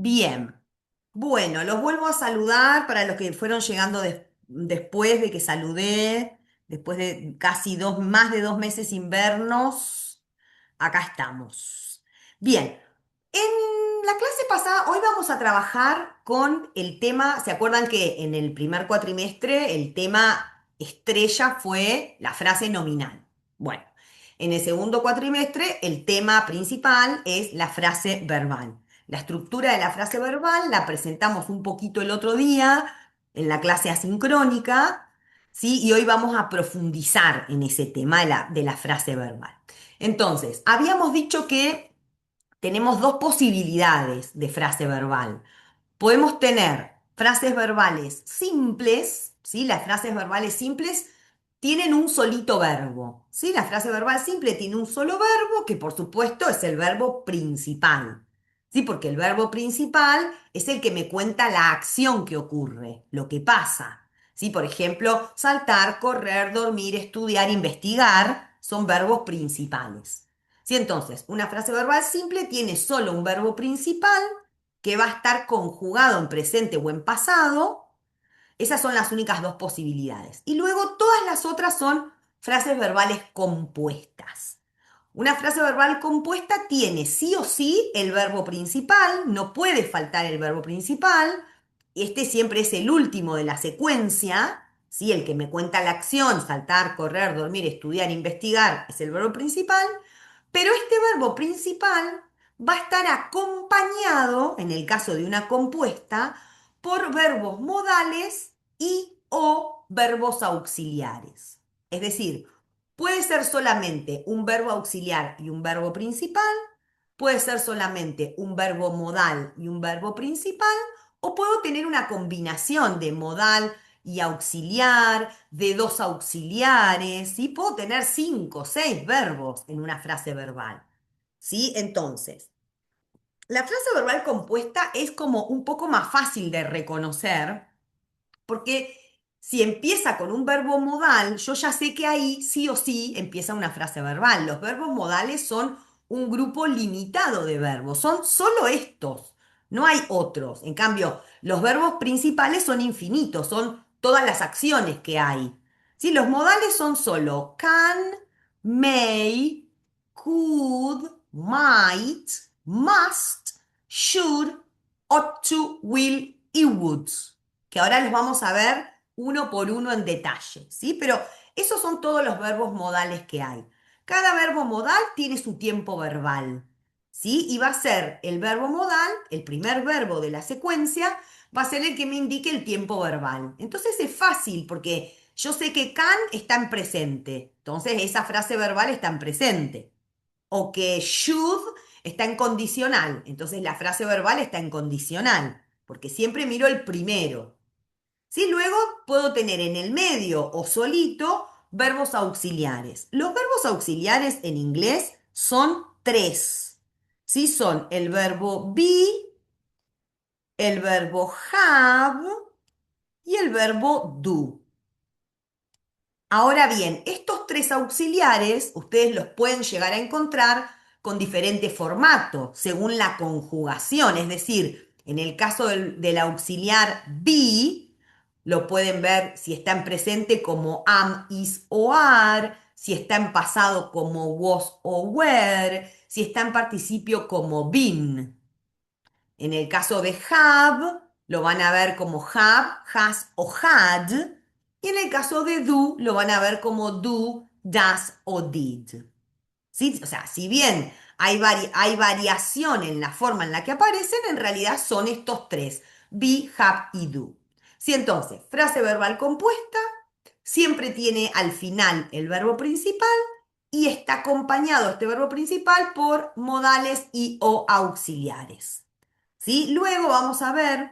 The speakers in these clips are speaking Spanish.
Bien. Bueno, los vuelvo a saludar para los que fueron llegando después de que saludé, después de casi más de 2 meses sin vernos. Acá estamos. Bien, en la clase pasada, hoy vamos a trabajar con el tema, ¿se acuerdan que en el primer cuatrimestre el tema estrella fue la frase nominal? Bueno, en el segundo cuatrimestre el tema principal es la frase verbal. La estructura de la frase verbal la presentamos un poquito el otro día en la clase asincrónica, ¿sí? Y hoy vamos a profundizar en ese tema de la frase verbal. Entonces, habíamos dicho que tenemos dos posibilidades de frase verbal. Podemos tener frases verbales simples, ¿sí? Las frases verbales simples tienen un solito verbo, ¿sí? La frase verbal simple tiene un solo verbo que por supuesto es el verbo principal, ¿sí? Porque el verbo principal es el que me cuenta la acción que ocurre, lo que pasa, ¿sí? Por ejemplo, saltar, correr, dormir, estudiar, investigar son verbos principales. ¿Sí? Entonces, una frase verbal simple tiene solo un verbo principal que va a estar conjugado en presente o en pasado. Esas son las únicas dos posibilidades. Y luego todas las otras son frases verbales compuestas. Una frase verbal compuesta tiene sí o sí el verbo principal, no puede faltar el verbo principal. Este siempre es el último de la secuencia, ¿sí? El que me cuenta la acción, saltar, correr, dormir, estudiar, investigar, es el verbo principal. Pero este verbo principal va a estar acompañado, en el caso de una compuesta, por verbos modales y o verbos auxiliares. Es decir, puede ser solamente un verbo auxiliar y un verbo principal, puede ser solamente un verbo modal y un verbo principal, o puedo tener una combinación de modal y auxiliar, de dos auxiliares, ¿sí? Puedo tener 5 o 6 verbos en una frase verbal, ¿sí? Entonces, la frase verbal compuesta es como un poco más fácil de reconocer porque si empieza con un verbo modal, yo ya sé que ahí sí o sí empieza una frase verbal. Los verbos modales son un grupo limitado de verbos, son solo estos, no hay otros. En cambio, los verbos principales son infinitos, son todas las acciones que hay. ¿Sí? Los modales son solo can, may, could, might, must, should, ought to, will y would, que ahora los vamos a ver uno por uno en detalle, ¿sí? Pero esos son todos los verbos modales que hay. Cada verbo modal tiene su tiempo verbal, ¿sí? Y va a ser el verbo modal, el primer verbo de la secuencia, va a ser el que me indique el tiempo verbal. Entonces es fácil porque yo sé que can está en presente, entonces esa frase verbal está en presente. O que should está en condicional, entonces la frase verbal está en condicional, porque siempre miro el primero. ¿Sí? Luego puedo tener en el medio o solito verbos auxiliares. Los verbos auxiliares en inglés son tres. ¿Sí? Son el verbo be, el verbo have y el verbo do. Ahora bien, estos tres auxiliares ustedes los pueden llegar a encontrar con diferente formato, según la conjugación. Es decir, en el caso del auxiliar be, lo pueden ver si está en presente como am, is o are, si está en pasado como was o were, si está en participio como been. En el caso de have, lo van a ver como have, has o had. Y en el caso de do, lo van a ver como do, does o did. ¿Sí? O sea, si bien hay variación en la forma en la que aparecen, en realidad son estos tres, be, have y do. ¿Sí? Entonces, frase verbal compuesta siempre tiene al final el verbo principal y está acompañado este verbo principal por modales y o auxiliares. ¿Sí? Luego vamos a ver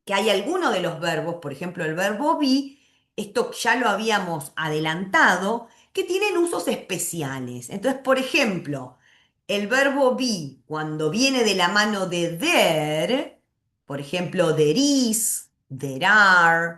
que hay algunos de los verbos, por ejemplo el verbo be, esto ya lo habíamos adelantado, que tienen usos especiales. Entonces, por ejemplo, el verbo be, cuando viene de la mano de there, por ejemplo, there is, there are,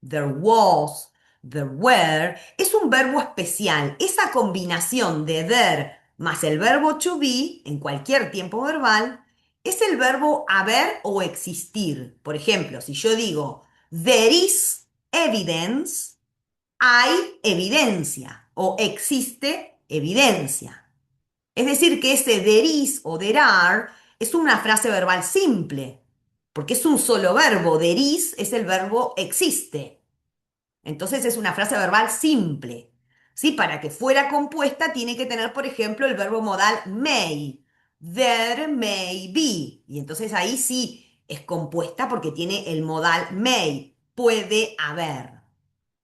there was, there were, es un verbo especial. Esa combinación de there más el verbo to be, en cualquier tiempo verbal, es el verbo haber o existir. Por ejemplo, si yo digo, there is evidence, hay evidencia o existe evidencia. Es decir, que ese there is o there are es una frase verbal simple, porque es un solo verbo. There is es el verbo existe. Entonces es una frase verbal simple. ¿Sí? Para que fuera compuesta tiene que tener, por ejemplo, el verbo modal may. There may be. Y entonces ahí sí es compuesta porque tiene el modal may. Puede haber.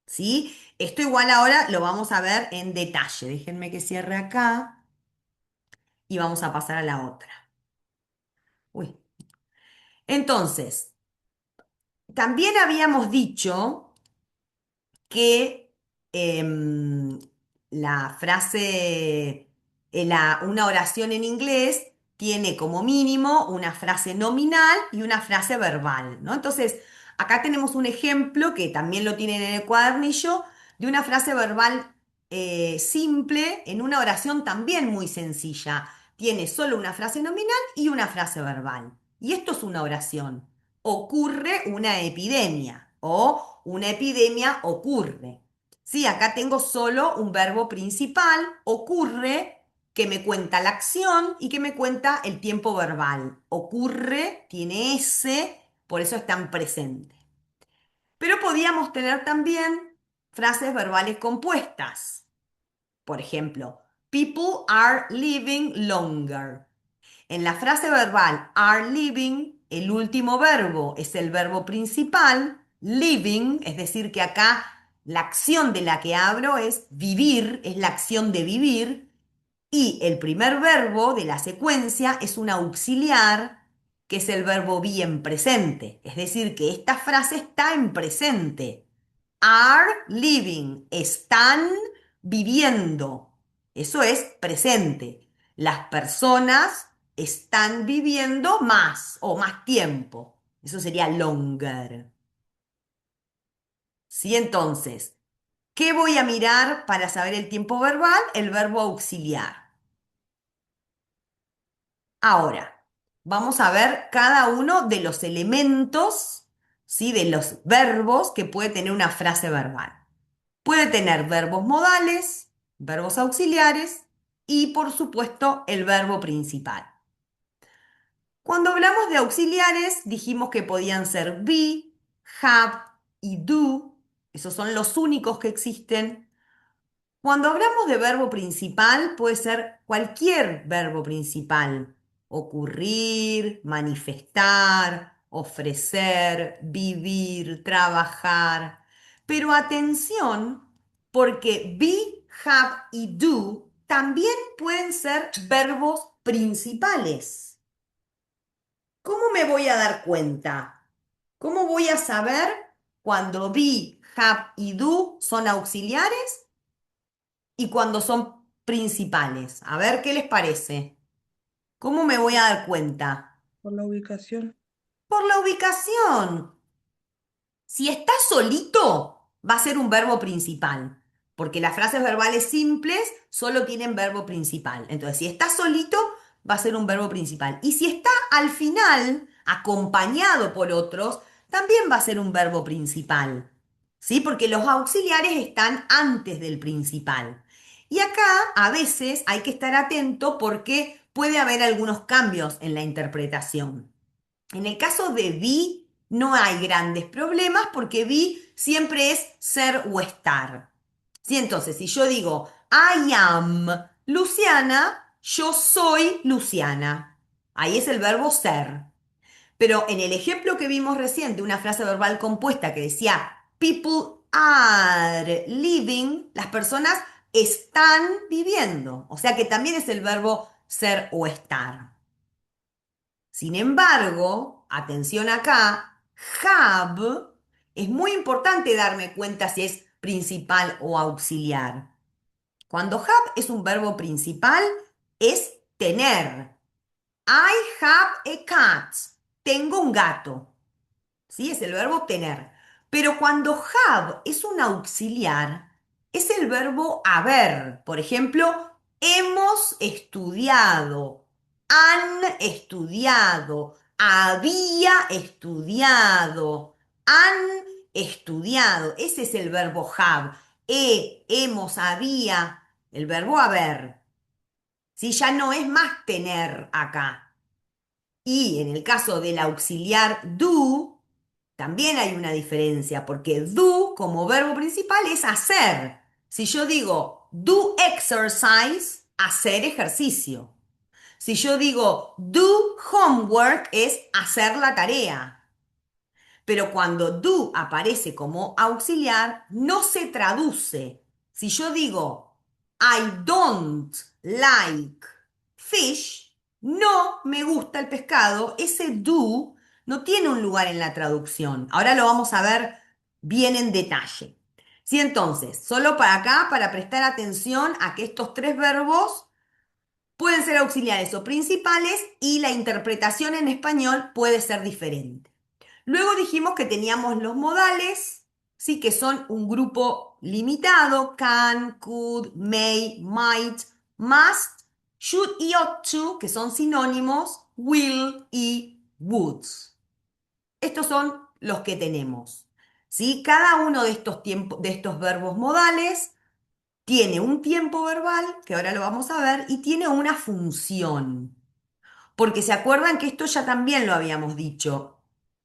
¿Sí? Esto igual ahora lo vamos a ver en detalle. Déjenme que cierre acá y vamos a pasar a la otra. Uy. Entonces, también habíamos dicho que la frase, una oración en inglés tiene como mínimo una frase nominal y una frase verbal, ¿no? Entonces, acá tenemos un ejemplo que también lo tienen en el cuadernillo de una frase verbal simple en una oración también muy sencilla. Tiene solo una frase nominal y una frase verbal. Y esto es una oración. Ocurre una epidemia o una epidemia ocurre. Sí, acá tengo solo un verbo principal, ocurre, que me cuenta la acción y que me cuenta el tiempo verbal. Ocurre, tiene ese, por eso está en presente. Pero podíamos tener también frases verbales compuestas. Por ejemplo, people are living longer. En la frase verbal are living, el último verbo es el verbo principal, living, es decir, que acá la acción de la que hablo es vivir, es la acción de vivir, y el primer verbo de la secuencia es un auxiliar, que es el verbo be en presente, es decir, que esta frase está en presente. Are living, están viviendo. Eso es presente. Las personas están viviendo más o más tiempo. Eso sería longer. ¿Sí? Entonces, ¿qué voy a mirar para saber el tiempo verbal? El verbo auxiliar. Ahora, vamos a ver cada uno de los elementos, ¿sí? De los verbos que puede tener una frase verbal. Puede tener verbos modales, verbos auxiliares y, por supuesto, el verbo principal. Cuando hablamos de auxiliares, dijimos que podían ser be, have y do. Esos son los únicos que existen. Cuando hablamos de verbo principal, puede ser cualquier verbo principal. Ocurrir, manifestar, ofrecer, vivir, trabajar. Pero atención, porque be, have y do también pueden ser verbos principales. ¿Cómo me voy a dar cuenta? ¿Cómo voy a saber cuando be, have y do son auxiliares y cuando son principales? A ver qué les parece. ¿Cómo me voy a dar cuenta? Por la ubicación. Por la ubicación. Si está solito, va a ser un verbo principal, porque las frases verbales simples solo tienen verbo principal. Entonces, si está solito, va a ser un verbo principal. Y si está al final, acompañado por otros, también va a ser un verbo principal. ¿Sí? Porque los auxiliares están antes del principal. Y acá a veces hay que estar atento porque puede haber algunos cambios en la interpretación. En el caso de be, no hay grandes problemas porque be siempre es ser o estar. ¿Sí? Entonces, si yo digo I am Luciana, yo soy Luciana. Ahí es el verbo ser. Pero en el ejemplo que vimos recién de una frase verbal compuesta que decía people are living, las personas están viviendo. O sea que también es el verbo ser o estar. Sin embargo, atención acá, have es muy importante darme cuenta si es principal o auxiliar. Cuando have es un verbo principal, es tener. I have a cat. Tengo un gato. ¿Sí? Es el verbo tener. Pero cuando have es un auxiliar, es el verbo haber. Por ejemplo, hemos estudiado. Han estudiado, había estudiado, han estudiado. Ese es el verbo have. Hemos, había, el verbo haber. Si ya no es más tener acá. Y en el caso del auxiliar do, también hay una diferencia, porque do como verbo principal es hacer. Si yo digo do exercise, hacer ejercicio. Si yo digo do homework, es hacer la tarea. Pero cuando do aparece como auxiliar, no se traduce. Si yo digo I don't like fish, no me gusta el pescado, ese do no tiene un lugar en la traducción. Ahora lo vamos a ver bien en detalle. Sí, entonces, solo para acá, para prestar atención a que estos tres verbos pueden ser auxiliares o principales y la interpretación en español puede ser diferente. Luego dijimos que teníamos los modales, sí, que son un grupo limitado: can, could, may, might, must, should y ought to, que son sinónimos, will y would. Estos son los que tenemos. ¿Sí? Cada uno de estos de estos verbos modales tiene un tiempo verbal, que ahora lo vamos a ver, y tiene una función. Porque se acuerdan que esto ya también lo habíamos dicho.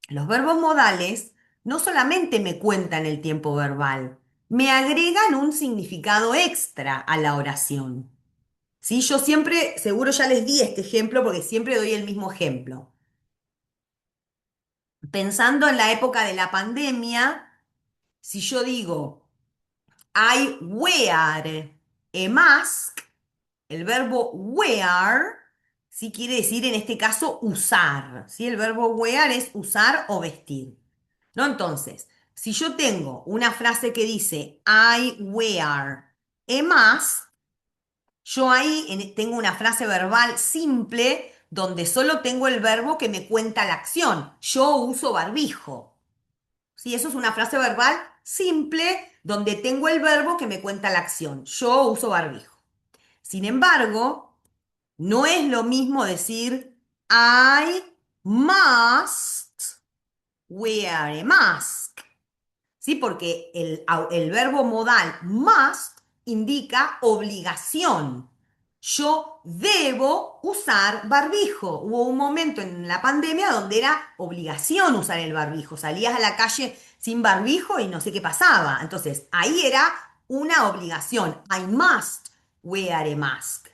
Los verbos modales no solamente me cuentan el tiempo verbal, me agregan un significado extra a la oración. ¿Sí? Yo siempre, seguro ya les di este ejemplo porque siempre doy el mismo ejemplo. Pensando en la época de la pandemia, si yo digo I wear a mask, el verbo wear, sí quiere decir en este caso usar, ¿sí? El verbo wear es usar o vestir, ¿no? Entonces, si yo tengo una frase que dice I wear a mask, yo ahí tengo una frase verbal simple donde solo tengo el verbo que me cuenta la acción. Yo uso barbijo. ¿Sí? Eso es una frase verbal simple donde tengo el verbo que me cuenta la acción. Yo uso barbijo. Sin embargo, no es lo mismo decir I must wear a mask, ¿sí? Porque el verbo modal must indica obligación. Yo debo usar barbijo. Hubo un momento en la pandemia donde era obligación usar el barbijo. Salías a la calle sin barbijo y no sé qué pasaba. Entonces, ahí era una obligación. I must wear a mask.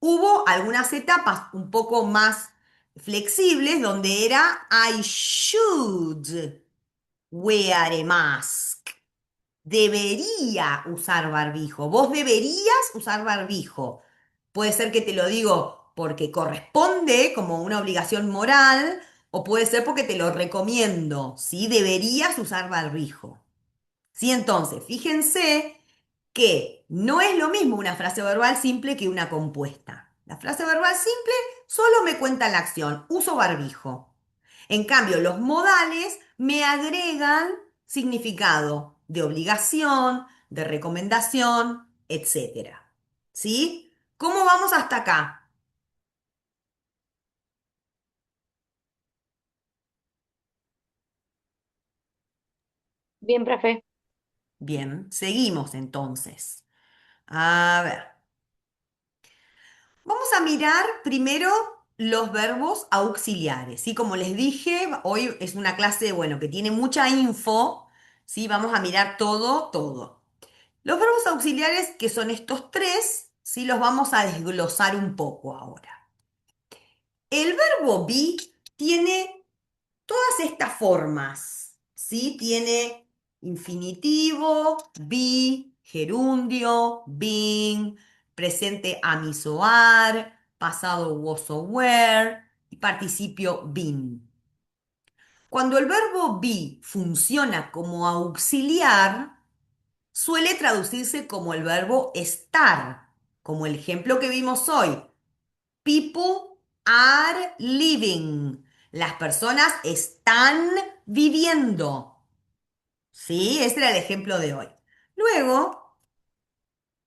Hubo algunas etapas un poco más flexibles donde era I should wear a mask. Debería usar barbijo. Vos deberías usar barbijo. Puede ser que te lo digo porque corresponde como una obligación moral o puede ser porque te lo recomiendo. ¿Sí? Deberías usar barbijo. ¿Sí? Entonces, fíjense que no es lo mismo una frase verbal simple que una compuesta. La frase verbal simple solo me cuenta la acción, uso barbijo. En cambio, los modales me agregan significado de obligación, de recomendación, etcétera. ¿Sí? ¿Cómo vamos hasta acá? Bien, profe. Bien, seguimos entonces. A ver. Vamos a mirar primero los verbos auxiliares, ¿sí? Como les dije, hoy es una clase, bueno, que tiene mucha info, ¿sí? Vamos a mirar todo, todo. Los verbos auxiliares, que son estos tres, ¿sí? Los vamos a desglosar un poco ahora. El verbo be tiene todas estas formas, ¿sí? Tiene infinitivo, be, gerundio, been, presente am, is o are, pasado was o were y participio been. Cuando el verbo be funciona como auxiliar, suele traducirse como el verbo estar, como el ejemplo que vimos hoy. People are living. Las personas están viviendo. ¿Sí? Ese era el ejemplo de hoy. Luego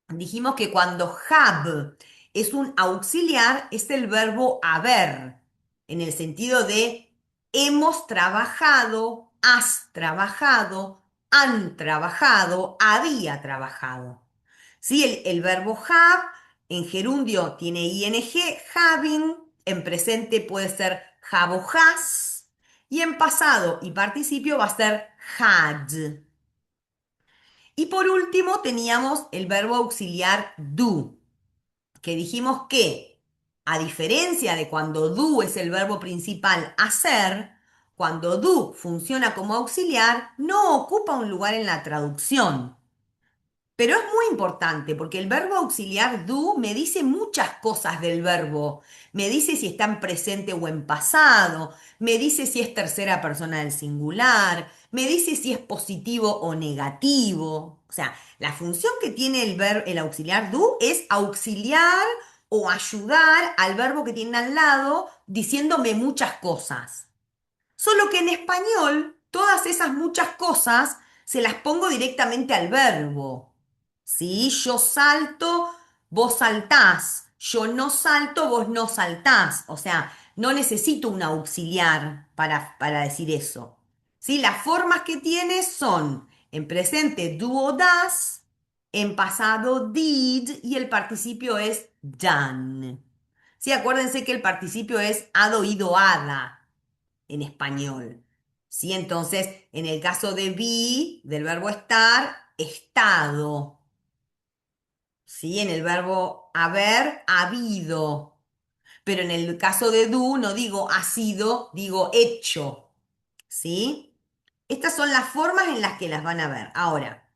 dijimos que cuando have Es un auxiliar, es el verbo haber, en el sentido de hemos trabajado, has trabajado, han trabajado, había trabajado. ¿Sí? El verbo have en gerundio tiene ing, having, en presente puede ser have o has, y en pasado y participio va a ser had. Y por último teníamos el verbo auxiliar do, que dijimos que, a diferencia de cuando do es el verbo principal hacer, cuando do funciona como auxiliar, no ocupa un lugar en la traducción. Pero es muy importante porque el verbo auxiliar do me dice muchas cosas del verbo. Me dice si está en presente o en pasado, me dice si es tercera persona del singular, me dice si es positivo o negativo. O sea, la función que tiene el auxiliar do es auxiliar o ayudar al verbo que tiene al lado diciéndome muchas cosas. Solo que en español, todas esas muchas cosas se las pongo directamente al verbo. ¿Sí? Yo salto, vos saltás. Yo no salto, vos no saltás. O sea, no necesito un auxiliar para decir eso. ¿Sí? Las formas que tiene son en presente do o das, en pasado did y el participio es done. Sí, acuérdense que el participio es hado, ido, hada en español. ¿Sí? Entonces, en el caso de be, del verbo estar, estado. ¿Sí? En el verbo haber, habido. Pero en el caso de do, no digo ha sido, digo hecho. ¿Sí? Estas son las formas en las que las van a ver. Ahora,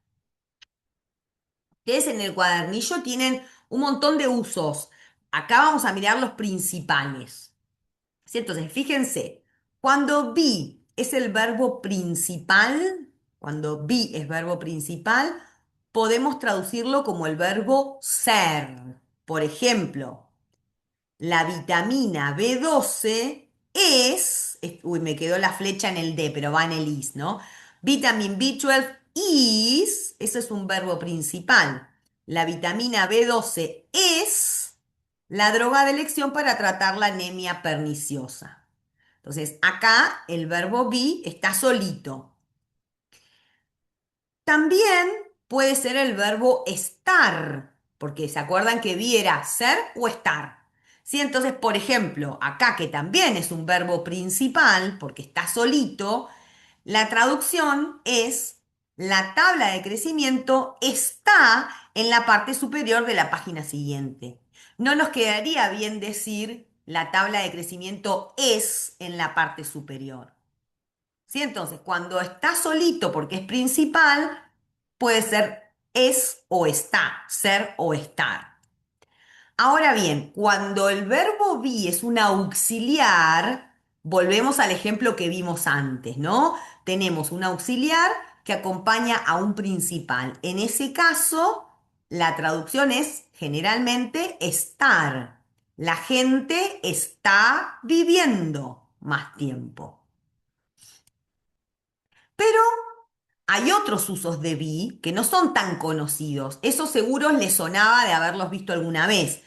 ustedes en el cuadernillo tienen un montón de usos. Acá vamos a mirar los principales. ¿Sí? Entonces, fíjense, cuando be es el verbo principal, cuando be es verbo principal, podemos traducirlo como el verbo ser. Por ejemplo, la vitamina B12 uy, me quedó la flecha en el D, pero va en el is, ¿no? Vitamin B12 is, eso es un verbo principal. La vitamina B12 es la droga de elección para tratar la anemia perniciosa. Entonces, acá el verbo be está solito. También puede ser el verbo estar, porque se acuerdan que be era ser o estar. ¿Sí? Entonces, por ejemplo, acá que también es un verbo principal, porque está solito, la traducción es la tabla de crecimiento está en la parte superior de la página siguiente. No nos quedaría bien decir la tabla de crecimiento es en la parte superior. ¿Sí? Entonces, cuando está solito porque es principal, puede ser es o está, ser o estar. Ahora bien, cuando el verbo be es un auxiliar, volvemos al ejemplo que vimos antes, ¿no? Tenemos un auxiliar que acompaña a un principal. En ese caso, la traducción es generalmente estar. La gente está viviendo más tiempo. Pero hay otros usos de be que no son tan conocidos. Eso seguro les sonaba de haberlos visto alguna vez.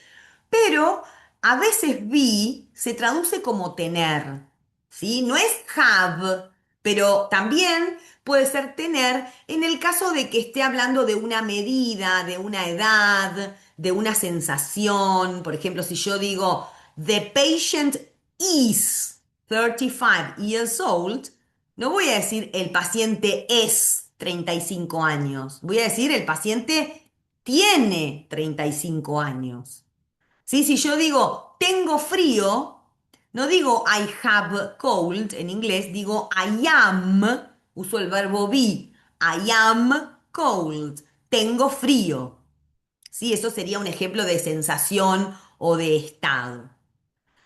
Pero a veces be se traduce como tener, ¿sí? No es have, pero también puede ser tener en el caso de que esté hablando de una medida, de una edad, de una sensación. Por ejemplo, si yo digo, the patient is 35 years old, no voy a decir el paciente es 35 años. Voy a decir el paciente tiene 35 años. ¿Sí? Si yo digo tengo frío, no digo I have cold en inglés, digo I am, uso el verbo be, I am cold, tengo frío. ¿Sí? Eso sería un ejemplo de sensación o de estado.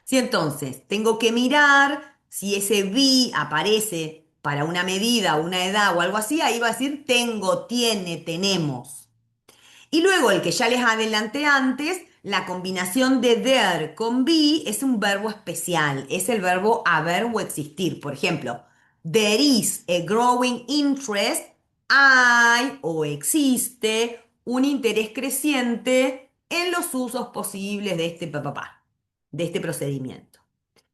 ¿Sí? Entonces, tengo que mirar si ese be aparece para una medida, una edad o algo así, ahí va a decir tengo, tiene, tenemos. Y luego el que ya les adelanté antes, la combinación de there con be es un verbo especial, es el verbo haber o existir. Por ejemplo, there is a growing interest, hay o existe un interés creciente en los usos posibles de este de este procedimiento.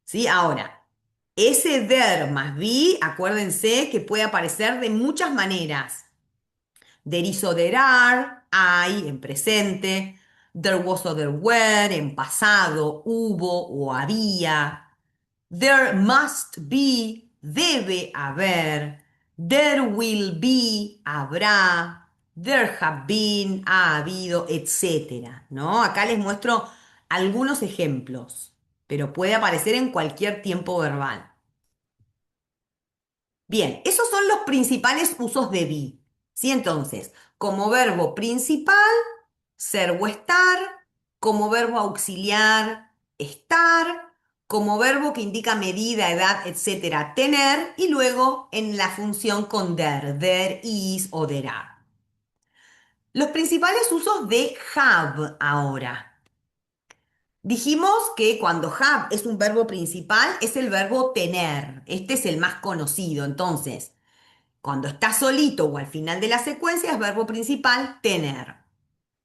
¿Sí? Ahora, ese der más be, acuérdense que puede aparecer de muchas maneras. There is o there are, hay en presente. There was o there were en pasado, hubo o había. There must be, debe haber. There will be, habrá. There have been, ha habido, etcétera, ¿no? Acá les muestro algunos ejemplos, pero puede aparecer en cualquier tiempo verbal. Bien, esos son los principales usos de be. ¿Sí? Entonces, como verbo principal, ser o estar, como verbo auxiliar, estar, como verbo que indica medida, edad, etcétera, tener, y luego en la función con there is o there are. Los principales usos de have ahora. Dijimos que cuando have es un verbo principal, es el verbo tener. Este es el más conocido. Entonces, cuando está solito o al final de la secuencia es verbo principal tener.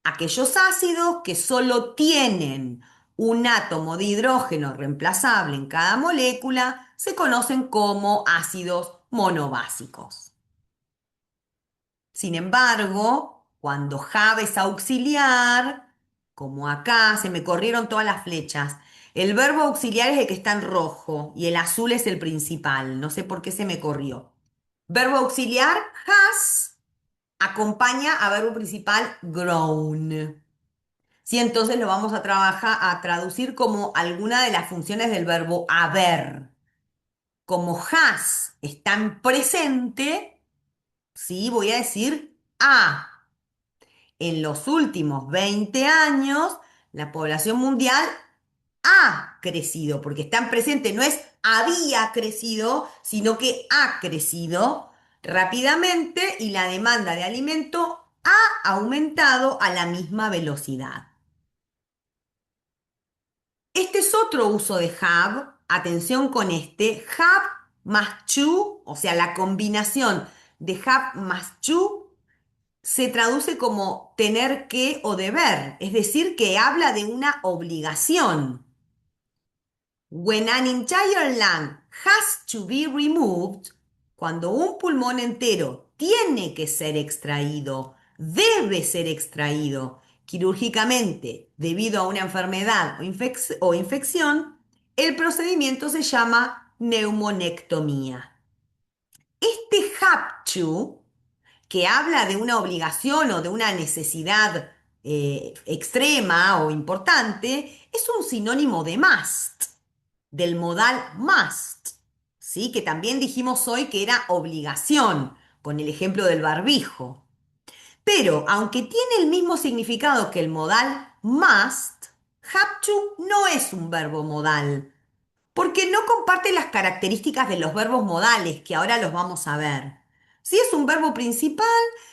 Aquellos ácidos que solo tienen un átomo de hidrógeno reemplazable en cada molécula se conocen como ácidos monobásicos. Sin embargo, cuando have es auxiliar, como acá se me corrieron todas las flechas, el verbo auxiliar es el que está en rojo y el azul es el principal. No sé por qué se me corrió. Verbo auxiliar, has, acompaña a verbo principal, grown. Sí, entonces lo vamos a trabajar, a traducir como alguna de las funciones del verbo haber. Como has está en presente, sí, voy a decir ha. En los últimos 20 años, la población mundial ha crecido, porque está en presente, no es había crecido, sino que ha crecido rápidamente y la demanda de alimento ha aumentado a la misma velocidad. Este es otro uso de have. Atención con este. Have más to, o sea, la combinación de have más to se traduce como tener que o deber, es decir, que habla de una obligación. When an entire lung has to be removed, cuando un pulmón entero tiene que ser extraído, debe ser extraído quirúrgicamente debido a una enfermedad o infección, el procedimiento se llama neumonectomía. Este have to, que habla de una obligación o de una necesidad extrema o importante, es un sinónimo de must, del modal must, ¿sí? Que también dijimos hoy que era obligación, con el ejemplo del barbijo. Pero aunque tiene el mismo significado que el modal must, have to no es un verbo modal, porque no comparte las características de los verbos modales, que ahora los vamos a ver. Si es un verbo principal,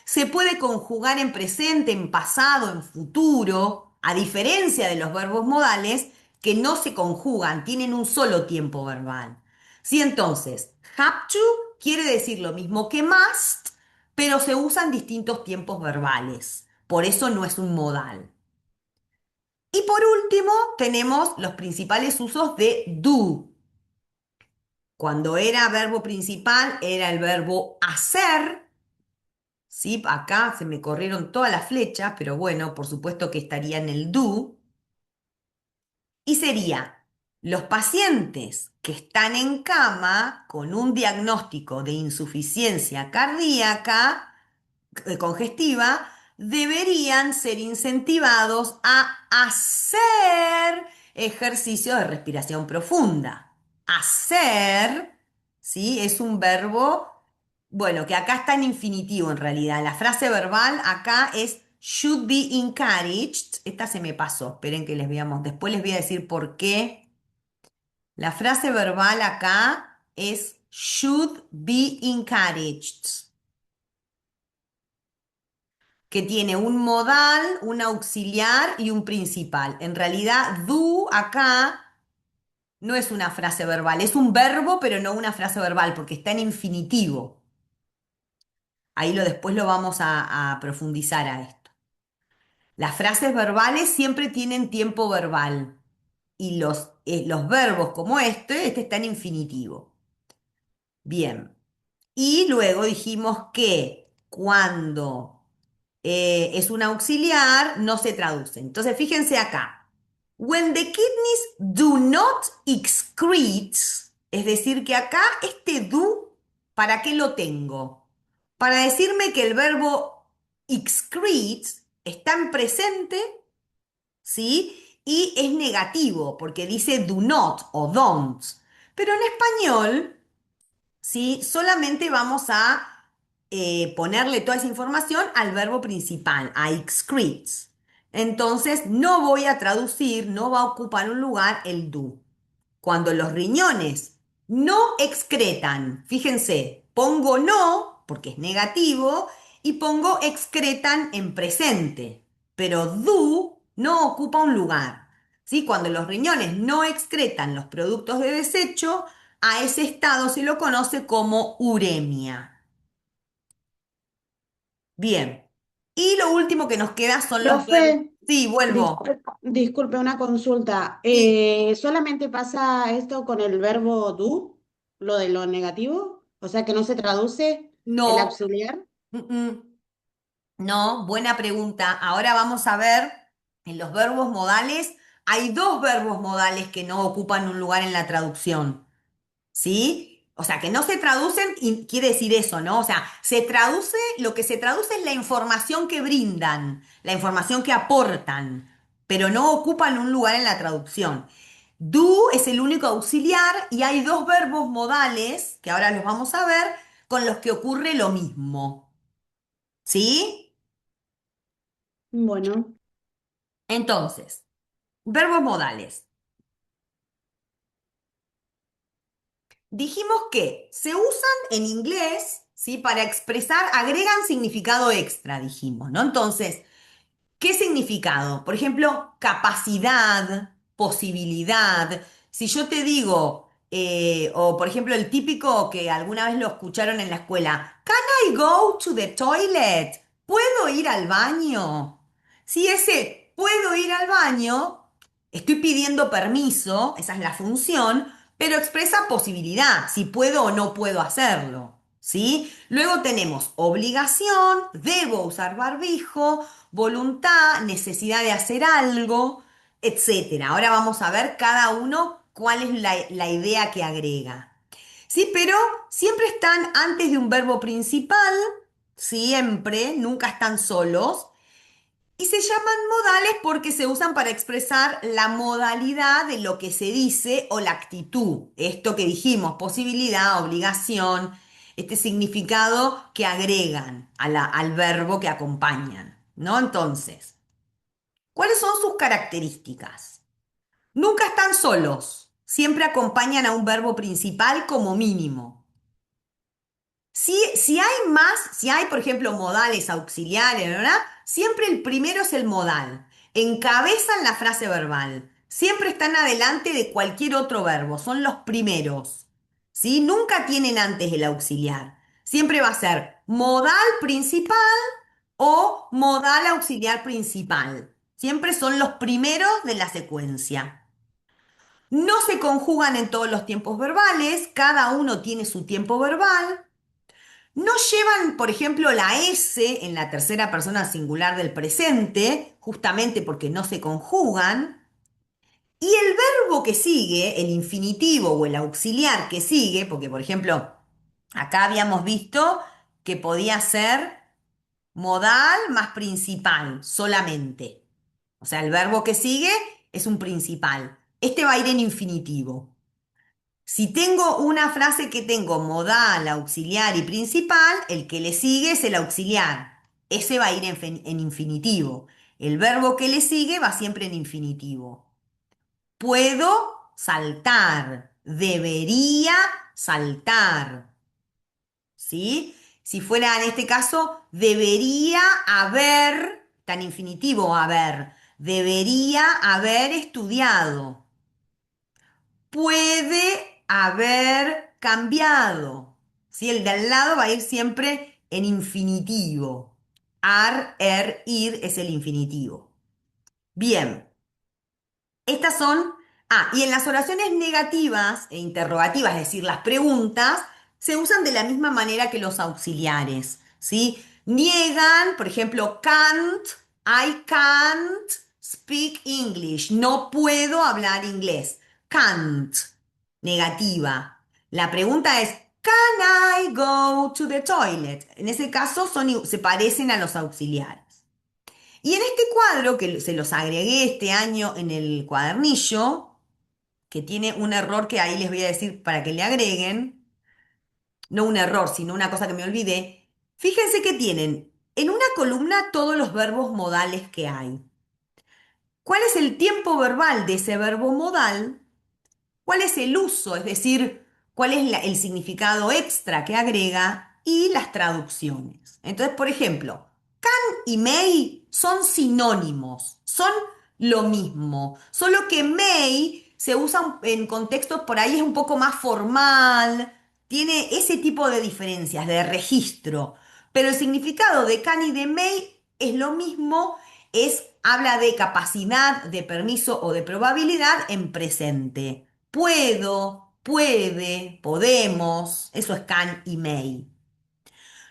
se puede conjugar en presente, en pasado, en futuro, a diferencia de los verbos modales que no se conjugan, tienen un solo tiempo verbal. Si entonces, have to quiere decir lo mismo que must, pero se usan distintos tiempos verbales. Por eso no es un modal. Y por último, tenemos los principales usos de do. Cuando era verbo principal, era el verbo hacer. ¿Sí? Acá se me corrieron todas las flechas, pero bueno, por supuesto que estaría en el do. Y sería, los pacientes que están en cama con un diagnóstico de insuficiencia cardíaca congestiva deberían ser incentivados a hacer ejercicios de respiración profunda. Hacer, ¿sí? Es un verbo, bueno, que acá está en infinitivo en realidad. La frase verbal acá es should be encouraged. Esta se me pasó, esperen que les veamos. Después les voy a decir por qué. La frase verbal acá es should be encouraged, que tiene un modal, un auxiliar y un principal. En realidad, do acá no es una frase verbal, es un verbo, pero no una frase verbal, porque está en infinitivo. Ahí después lo vamos a profundizar a esto. Las frases verbales siempre tienen tiempo verbal y los verbos como este está en infinitivo. Bien. Y luego dijimos que cuando es un auxiliar no se traduce. Entonces, fíjense acá. When the kidneys do not excrete, es decir, que acá este do, ¿para qué lo tengo? Para decirme que el verbo excrete está en presente, ¿sí? Y es negativo, porque dice do not o don't. Pero en español, ¿sí? Solamente vamos a ponerle toda esa información al verbo principal, a excretes. Entonces, no voy a traducir, no va a ocupar un lugar el do. Cuando los riñones no excretan, fíjense, pongo no, porque es negativo, y pongo excretan en presente, pero do no ocupa un lugar. ¿Sí? Cuando los riñones no excretan los productos de desecho, a ese estado se lo conoce como uremia. Bien. Y lo último que nos queda son los verbos. Profe, Sí, vuelvo. disculpe una consulta. Sí. ¿Solamente pasa esto con el verbo do, lo de lo negativo? O sea, que no se traduce el No. auxiliar. Mm, No, buena pregunta. Ahora vamos a ver en los verbos modales. Hay dos verbos modales que no ocupan un lugar en la traducción. ¿Sí? O sea, que no se traducen y quiere decir eso, ¿no? O sea, se traduce, lo que se traduce es la información que brindan, la información que aportan, pero no ocupan un lugar en la traducción. Do es el único auxiliar y hay dos verbos modales, que ahora los vamos a ver, con los que ocurre lo mismo. ¿Sí? Bueno, Entonces, verbos modales. Dijimos que se usan en inglés, ¿sí? Para expresar, agregan significado extra, dijimos, ¿no? Entonces, ¿qué significado? Por ejemplo, capacidad, posibilidad. Si yo te digo, o por ejemplo, el típico que alguna vez lo escucharon en la escuela, ¿Can I go to the toilet? ¿Puedo ir al baño? Si ese puedo ir al baño, estoy pidiendo permiso, esa es la función, pero expresa posibilidad, si puedo o no puedo hacerlo. ¿Sí? Luego tenemos obligación, debo usar barbijo, voluntad, necesidad de hacer algo, etcétera. Ahora vamos a ver cada uno cuál es la idea que agrega. Sí, pero siempre están antes de un verbo principal, siempre, nunca están solos. Y se llaman modales porque se usan para expresar la modalidad de lo que se dice o la actitud. Esto que dijimos, posibilidad, obligación, este significado que agregan al verbo que acompañan, ¿no? Entonces, ¿cuáles son sus características? Nunca están solos, siempre acompañan a un verbo principal como mínimo. Si hay más, si hay, por ejemplo, modales auxiliares, ¿verdad? Siempre el primero es el modal. Encabezan la frase verbal. Siempre están adelante de cualquier otro verbo. Son los primeros. ¿Sí? Nunca tienen antes el auxiliar. Siempre va a ser modal principal o modal auxiliar principal. Siempre son los primeros de la secuencia. No se conjugan en todos los tiempos verbales. Cada uno tiene su tiempo verbal. No llevan, por ejemplo, la S en la tercera persona singular del presente, justamente porque no se conjugan. Y el verbo que sigue, el infinitivo o el auxiliar que sigue, porque por ejemplo, acá habíamos visto que podía ser modal más principal solamente. O sea, el verbo que sigue es un principal. Este va a ir en infinitivo. Si tengo una frase que tengo modal, auxiliar y principal, el que le sigue es el auxiliar. Ese va a ir en infinitivo. El verbo que le sigue va siempre en infinitivo. Puedo saltar. Debería saltar. ¿Sí? Si fuera en este caso, debería haber, tan infinitivo haber, debería haber estudiado. Puede haber cambiado. ¿Sí? El de al lado va a ir siempre en infinitivo. Ar, er, ir es el infinitivo. Bien, estas son... Ah, y en las oraciones negativas e interrogativas, es decir, las preguntas, se usan de la misma manera que los auxiliares, ¿sí? Niegan, por ejemplo, I can't speak English. No puedo hablar inglés. Can't, negativa. La pregunta es, can I go to the toilet? En ese caso se parecen a los auxiliares. Y en este cuadro, que se los agregué este año en el cuadernillo, que tiene un error que ahí les voy a decir para que le agreguen, no un error, sino una cosa que me olvidé, fíjense que tienen en una columna todos los verbos modales que hay. ¿Cuál es el tiempo verbal de ese verbo modal? ¿Cuál es el uso? Es decir, cuál es el significado extra que agrega y las traducciones. Entonces, por ejemplo, y may son sinónimos, son lo mismo, solo que may se usa en contextos por ahí es un poco más formal, tiene ese tipo de diferencias de registro, pero el significado de can y de may es lo mismo, habla de capacidad, de permiso o de probabilidad en presente. Puedo, puede, podemos, eso es can y may.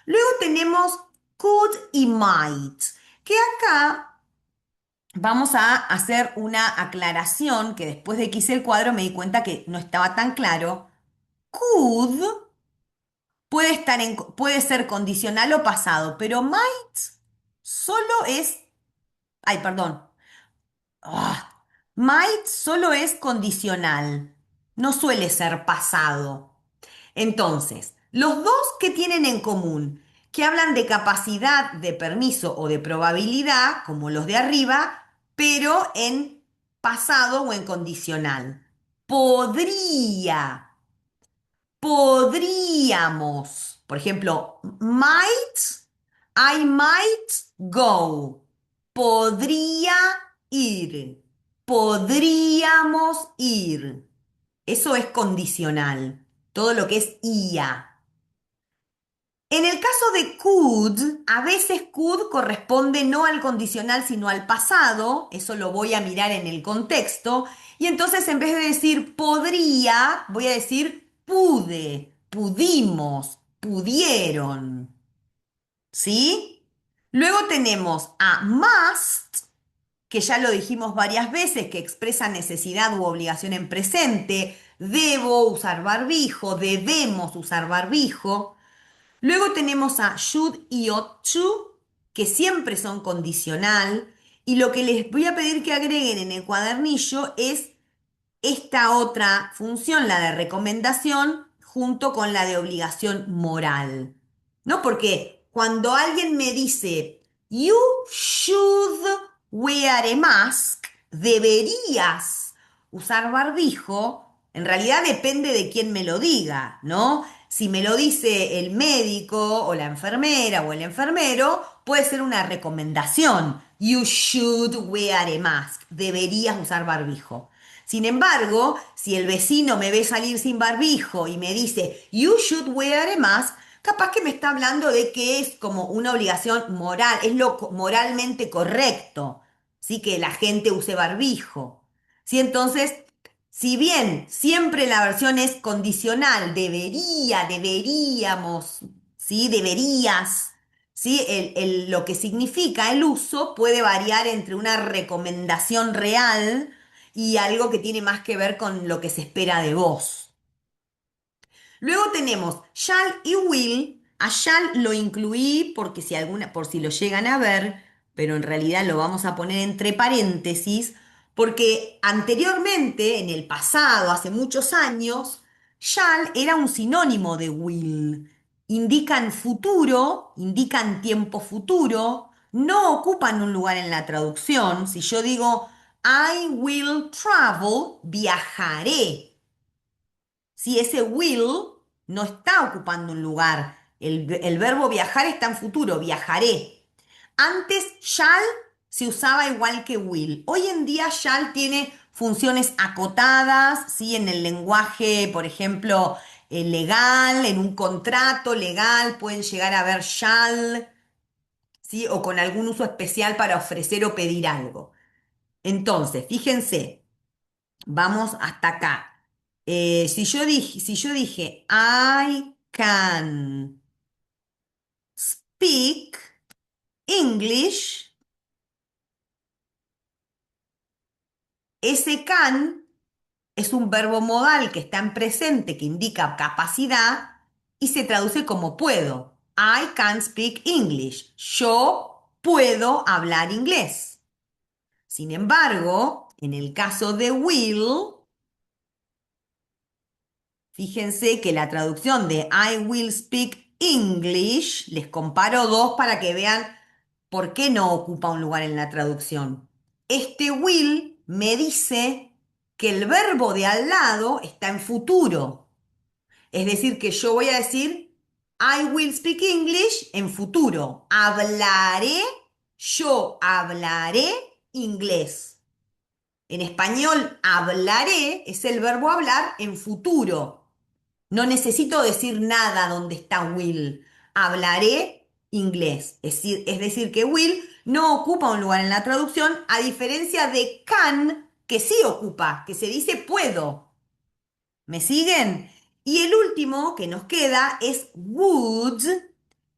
Luego tenemos could y might, que acá vamos a hacer una aclaración que después de que hice el cuadro me di cuenta que no estaba tan claro. Could puede ser condicional o pasado, pero might solo es, ay, perdón, might solo es condicional, no suele ser pasado. Entonces, los dos que tienen en común, que hablan de capacidad, de permiso o de probabilidad, como los de arriba, pero en pasado o en condicional. Podría, podríamos, por ejemplo, I might go. Podría ir. Podríamos ir. Eso es condicional. Todo lo que es IA. En el caso de could, a veces could corresponde no al condicional, sino al pasado. Eso lo voy a mirar en el contexto. Y entonces en vez de decir podría, voy a decir pude, pudimos, pudieron. ¿Sí? Luego tenemos a must, que ya lo dijimos varias veces, que expresa necesidad u obligación en presente. Debo usar barbijo, debemos usar barbijo. Luego tenemos a should y ought to, que siempre son condicional. Y lo que les voy a pedir que agreguen en el cuadernillo es esta otra función, la de recomendación, junto con la de obligación moral. ¿No? Porque cuando alguien me dice, you should wear a mask, deberías usar barbijo, en realidad depende de quién me lo diga, ¿no? Si me lo dice el médico o la enfermera o el enfermero, puede ser una recomendación. You should wear a mask. Deberías usar barbijo. Sin embargo, si el vecino me ve salir sin barbijo y me dice, you should wear a mask, capaz que me está hablando de que es como una obligación moral, es lo moralmente correcto, ¿sí? Que la gente use barbijo. ¿Sí? Entonces, si bien siempre la versión es condicional, debería, deberíamos, ¿sí? Deberías, ¿sí? Lo que significa el uso puede variar entre una recomendación real y algo que tiene más que ver con lo que se espera de vos. Luego tenemos shall y will. A shall lo incluí porque por si lo llegan a ver, pero en realidad lo vamos a poner entre paréntesis, porque anteriormente, en el pasado, hace muchos años, shall era un sinónimo de will. Indican futuro, indican tiempo futuro, no ocupan un lugar en la traducción. Si yo digo I will travel, viajaré. Si ese will no está ocupando un lugar, el verbo viajar está en futuro, viajaré. Antes shall se usaba igual que will. Hoy en día shall tiene funciones acotadas, ¿sí? En el lenguaje, por ejemplo, legal, en un contrato legal pueden llegar a ver shall, ¿sí? O con algún uso especial para ofrecer o pedir algo. Entonces, fíjense, vamos hasta acá. Si yo dije, I can speak English, ese can es un verbo modal que está en presente, que indica capacidad y se traduce como puedo. I can speak English. Yo puedo hablar inglés. Sin embargo, en el caso de will, fíjense que la traducción de I will speak English, les comparo dos para que vean por qué no ocupa un lugar en la traducción. Este will me dice que el verbo de al lado está en futuro. Es decir, que yo voy a decir I will speak English en futuro. Yo hablaré inglés. En español, hablaré es el verbo hablar en futuro. No necesito decir nada donde está will. Hablaré inglés. Es decir, que will no ocupa un lugar en la traducción, a diferencia de can, que sí ocupa, que se dice puedo. ¿Me siguen? Y el último que nos queda es would,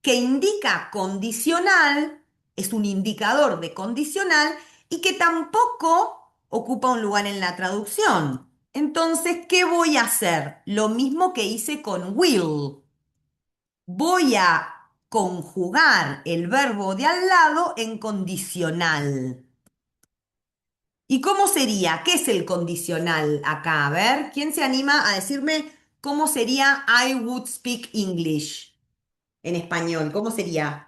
que indica condicional, es un indicador de condicional y que tampoco ocupa un lugar en la traducción. Entonces, ¿qué voy a hacer? Lo mismo que hice con will. Voy a conjugar el verbo de al lado en condicional. ¿Y cómo sería? ¿Qué es el condicional acá? A ver, ¿quién se anima a decirme cómo sería I would speak English en español? ¿Cómo sería?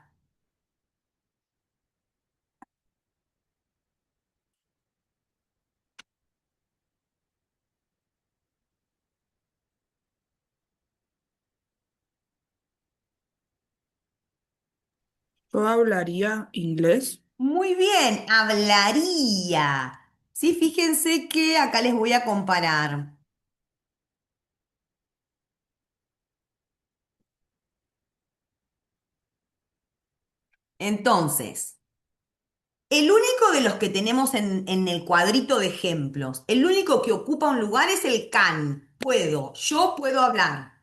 Yo hablaría inglés. Muy bien, hablaría. Sí, fíjense que acá les voy a comparar. Entonces, el único de los que tenemos en el cuadrito de ejemplos, el único que ocupa un lugar es el can. Puedo, yo puedo hablar.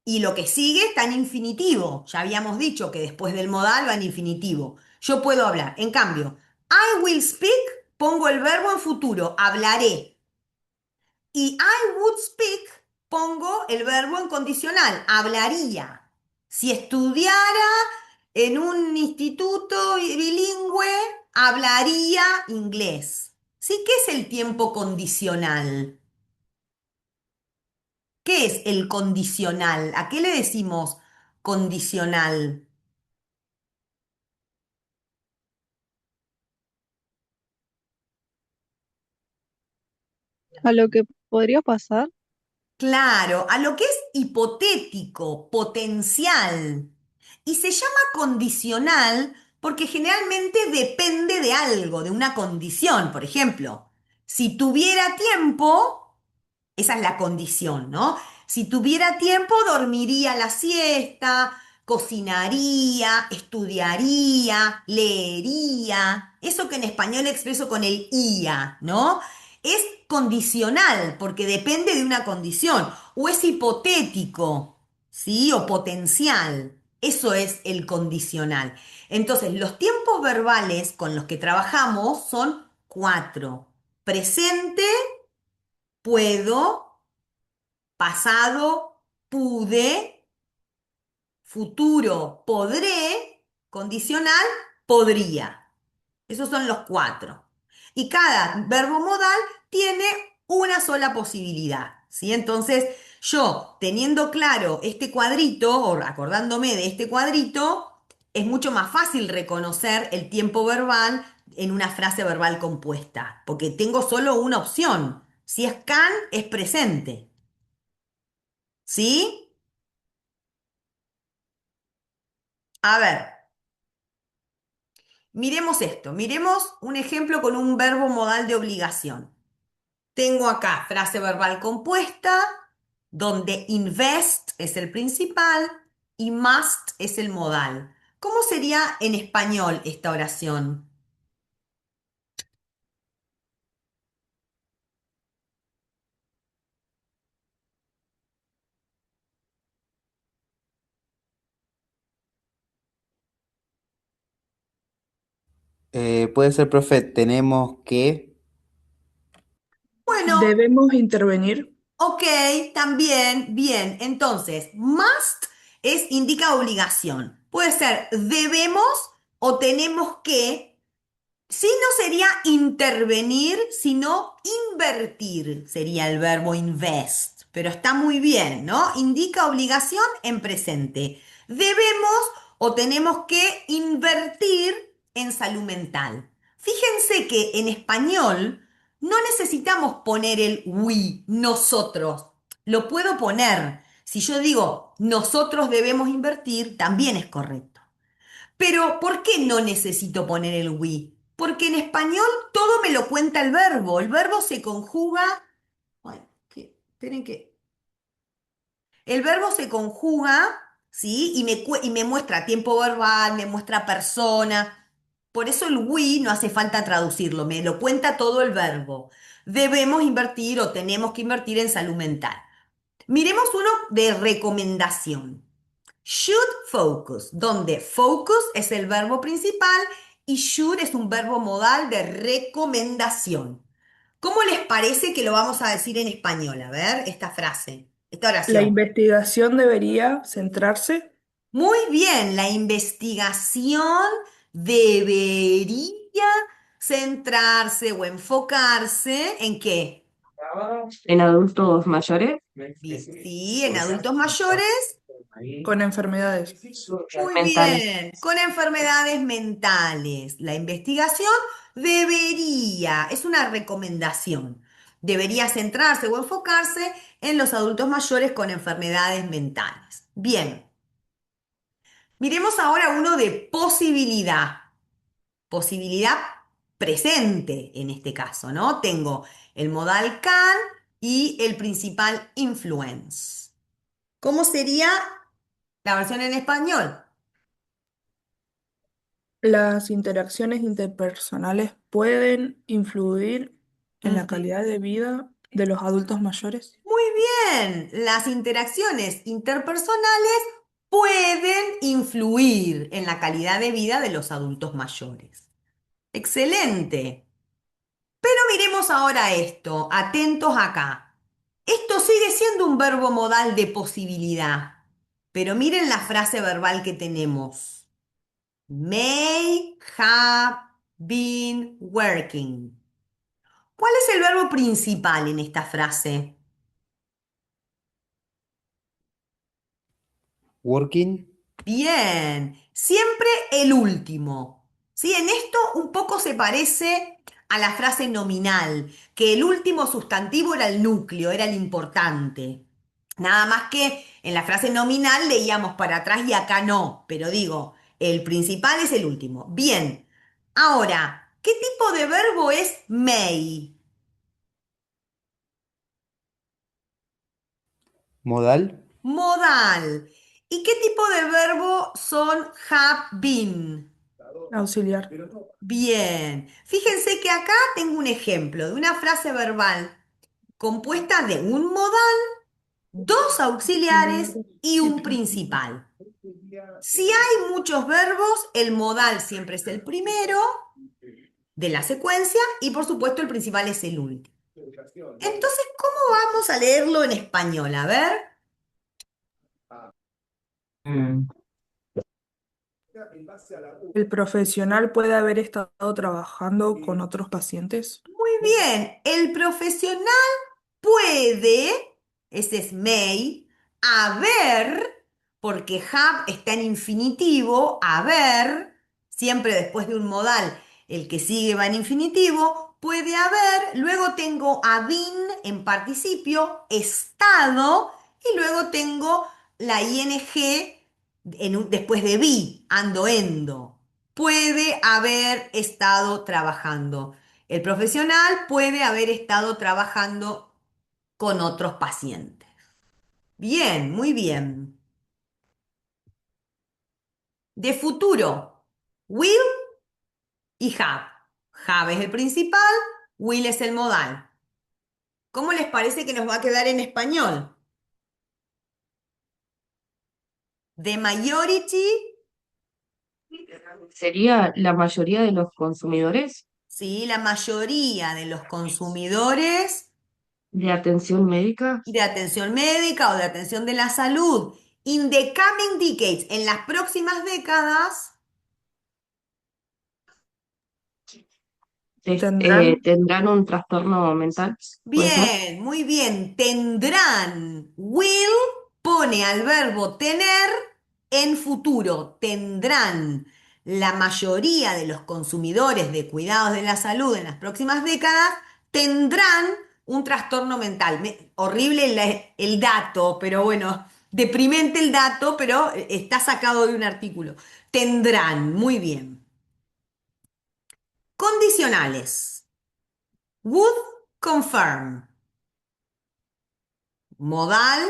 Y lo que sigue está en infinitivo. Ya habíamos dicho que después del modal va en infinitivo. Yo puedo hablar. En cambio, I will speak, pongo el verbo en futuro, hablaré. Y I would speak, pongo el verbo en condicional, hablaría. Si estudiara en un instituto bilingüe, hablaría inglés. ¿Sí? ¿Qué es el tiempo condicional? ¿Qué es el condicional? ¿A qué le decimos condicional? A lo que podría pasar. Claro, a lo que es hipotético, potencial. Y se llama condicional porque generalmente depende de algo, de una condición. Por ejemplo, si tuviera tiempo, esa es la condición, ¿no? Si tuviera tiempo, dormiría la siesta, cocinaría, estudiaría, leería. Eso que en español expreso con el ia, ¿no? Es condicional porque depende de una condición. O es hipotético, ¿sí? O potencial. Eso es el condicional. Entonces, los tiempos verbales con los que trabajamos son cuatro. Presente, puedo, pasado, pude, futuro, podré, condicional, podría. Esos son los cuatro. Y cada verbo modal tiene una sola posibilidad, ¿sí? Entonces, yo teniendo claro este cuadrito, o acordándome de este cuadrito, es mucho más fácil reconocer el tiempo verbal en una frase verbal compuesta, porque tengo solo una opción. Si es can, es presente. ¿Sí? A ver, miremos esto. Miremos un ejemplo con un verbo modal de obligación. Tengo acá frase verbal compuesta, donde invest es el principal y must es el modal. ¿Cómo sería en español esta oración? Puede ser, profe, tenemos que. Bueno, Debemos intervenir. ok, también, bien. Entonces, must indica obligación. Puede ser debemos o tenemos que. Sí, no sería intervenir, sino invertir, sería el verbo invest, pero está muy bien, ¿no? Indica obligación en presente. Debemos o tenemos que invertir en salud mental. Fíjense que en español no necesitamos poner el we, nosotros. Lo puedo poner. Si yo digo nosotros debemos invertir, también es correcto. Pero, ¿por qué no necesito poner el we? Porque en español todo me lo cuenta el verbo. El verbo se conjuga. Ay, esperen que. El verbo se conjuga, ¿sí? Y me muestra tiempo verbal, me muestra persona. Por eso el we no hace falta traducirlo, me lo cuenta todo el verbo. Debemos invertir o tenemos que invertir en salud mental. Miremos uno de recomendación. Should focus, donde focus es el verbo principal y should es un verbo modal de recomendación. ¿Cómo les parece que lo vamos a decir en español? A ver, esta frase, esta La oración. investigación debería centrarse. Muy bien, la investigación debería centrarse o enfocarse ¿en qué? En adultos mayores, Sí, en adultos mayores. Con enfermedades. Muy mentales. bien, con enfermedades mentales. La investigación debería, es una recomendación, debería centrarse o enfocarse en los adultos mayores con enfermedades mentales. Bien, miremos ahora uno de posibilidad, posibilidad presente en este caso, ¿no? Tengo el modal can y el principal influence. ¿Cómo sería la versión en español? Las interacciones interpersonales pueden influir en la Ujú. calidad de vida de los adultos mayores. Muy bien, las interacciones interpersonales pueden influir en la calidad de vida de los adultos mayores. Excelente. Pero miremos ahora esto, atentos acá. Esto sigue siendo un verbo modal de posibilidad, pero miren la frase verbal que tenemos. May have been working. ¿Cuál es el verbo principal en esta frase? Working. Bien, siempre el último. ¿Sí? En esto un poco se parece a la frase nominal, que el último sustantivo era el núcleo, era el importante. Nada más que en la frase nominal leíamos para atrás y acá no, pero digo, el principal es el último. Bien, ahora, ¿qué tipo de verbo es may? Modal. Modal. ¿Y qué tipo de verbo son have been? Auxiliar. Bien, fíjense que acá tengo un ejemplo de una frase verbal compuesta de un modal, dos auxiliares y un principal. Si hay muchos verbos, el modal siempre es el primero de la secuencia y por supuesto el principal es el último. Entonces, ¿cómo vamos a leerlo en español? A ver. Mm, ¿El profesional puede haber estado trabajando con otros pacientes? Muy bien, el profesional puede, ese es may, haber, porque have está en infinitivo, haber, siempre después de un modal, el que sigue va en infinitivo, puede haber, luego tengo been en participio, estado, y luego tengo la ing después de be, ando, endo. Puede haber estado trabajando. El profesional puede haber estado trabajando con otros pacientes. Bien, muy bien. De futuro, will y have. Have es el principal, will es el modal. ¿Cómo les parece que nos va a quedar en español? The majority sería la mayoría de los consumidores ¿Sí? La mayoría de los consumidores de atención médica. de atención médica o de atención de la salud in the coming decades, en las próximas décadas, Tendrán Tendrán un trastorno mental, ¿puede ser? bien, muy bien, tendrán. Will pone al verbo tener en futuro. Tendrán. La mayoría de los consumidores de cuidados de la salud en las próximas décadas tendrán un trastorno mental. Horrible el dato, pero bueno, deprimente el dato, pero está sacado de un artículo. Tendrán, muy bien. Condicionales. Would confirm. Modal,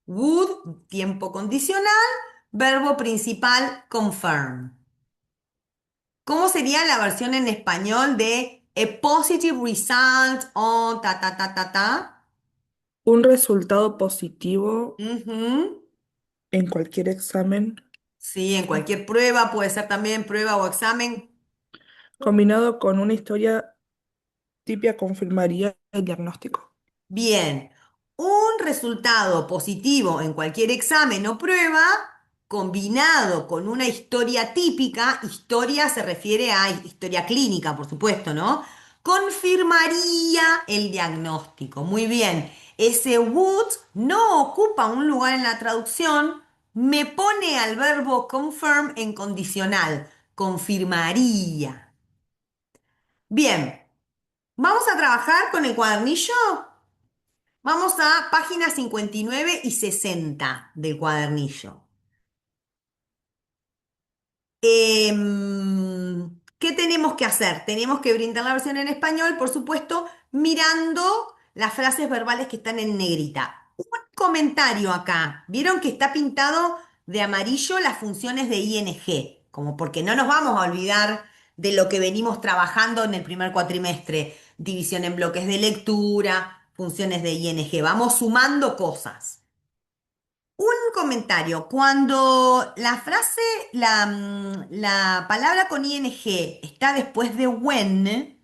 would, tiempo condicional, verbo principal, confirm. ¿Cómo sería la versión en español de a positive result on ta ta ta ta ta? un resultado positivo Ujú. en cualquier examen Sí, en cualquier prueba, puede ser también prueba o examen. combinado con una historia típica confirmaría el diagnóstico. Bien, un resultado positivo en cualquier examen o prueba combinado con una historia típica, historia se refiere a historia clínica, por supuesto, ¿no? Confirmaría el diagnóstico. Muy bien, ese would no ocupa un lugar en la traducción, me pone al verbo confirm en condicional, confirmaría. Bien, vamos a trabajar con el cuadernillo. Vamos a páginas 59 y 60 del cuadernillo. ¿Qué tenemos que hacer? Tenemos que brindar la versión en español, por supuesto, mirando las frases verbales que están en negrita. Un comentario acá. ¿Vieron que está pintado de amarillo las funciones de ING? Como porque no nos vamos a olvidar de lo que venimos trabajando en el primer cuatrimestre. División en bloques de lectura, funciones de ING. Vamos sumando cosas. Un comentario. Cuando la frase, la palabra con ing está después de when,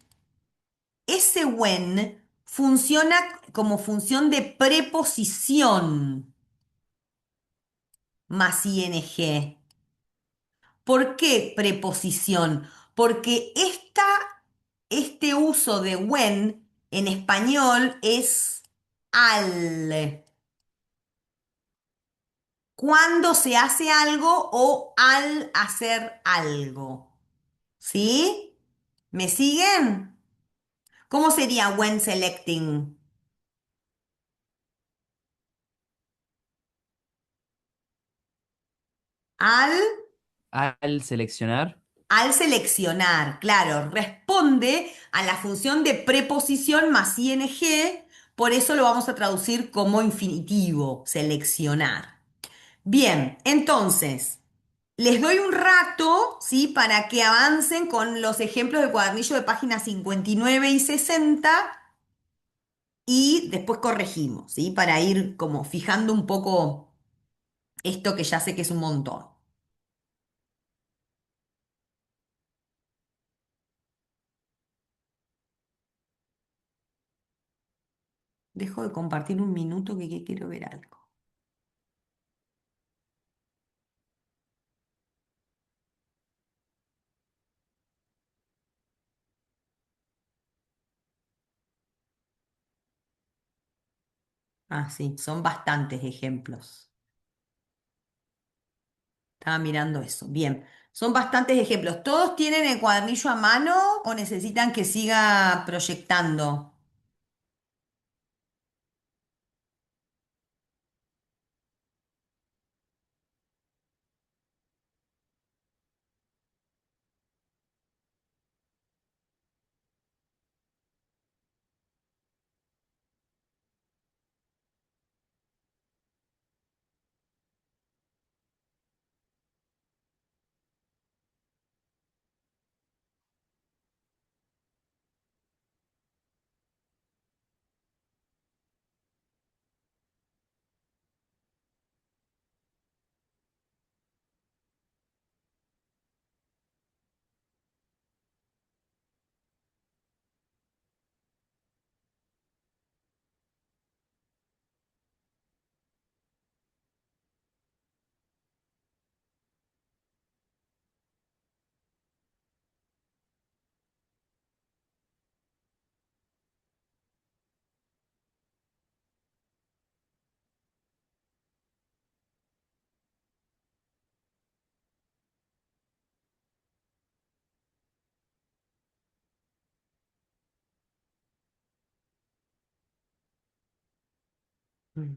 ese when funciona como función de preposición más ing. ¿Por qué preposición? Porque este uso de when en español es al. Cuando se hace algo o al hacer algo. ¿Sí? ¿Me siguen? ¿Cómo sería when selecting? Al, Al seleccionar. al seleccionar, claro, responde a la función de preposición más ing, por eso lo vamos a traducir como infinitivo, seleccionar. Bien, entonces, les doy un rato, ¿sí? Para que avancen con los ejemplos de cuadernillo de páginas 59 y 60 y después corregimos, ¿sí? Para ir como fijando un poco esto que ya sé que es un montón. Dejo de compartir un minuto que quiero ver algo. Ah, sí, son bastantes ejemplos. Estaba mirando eso. Bien, son bastantes ejemplos. ¿Todos tienen el cuadernillo a mano o necesitan que siga proyectando? Mm.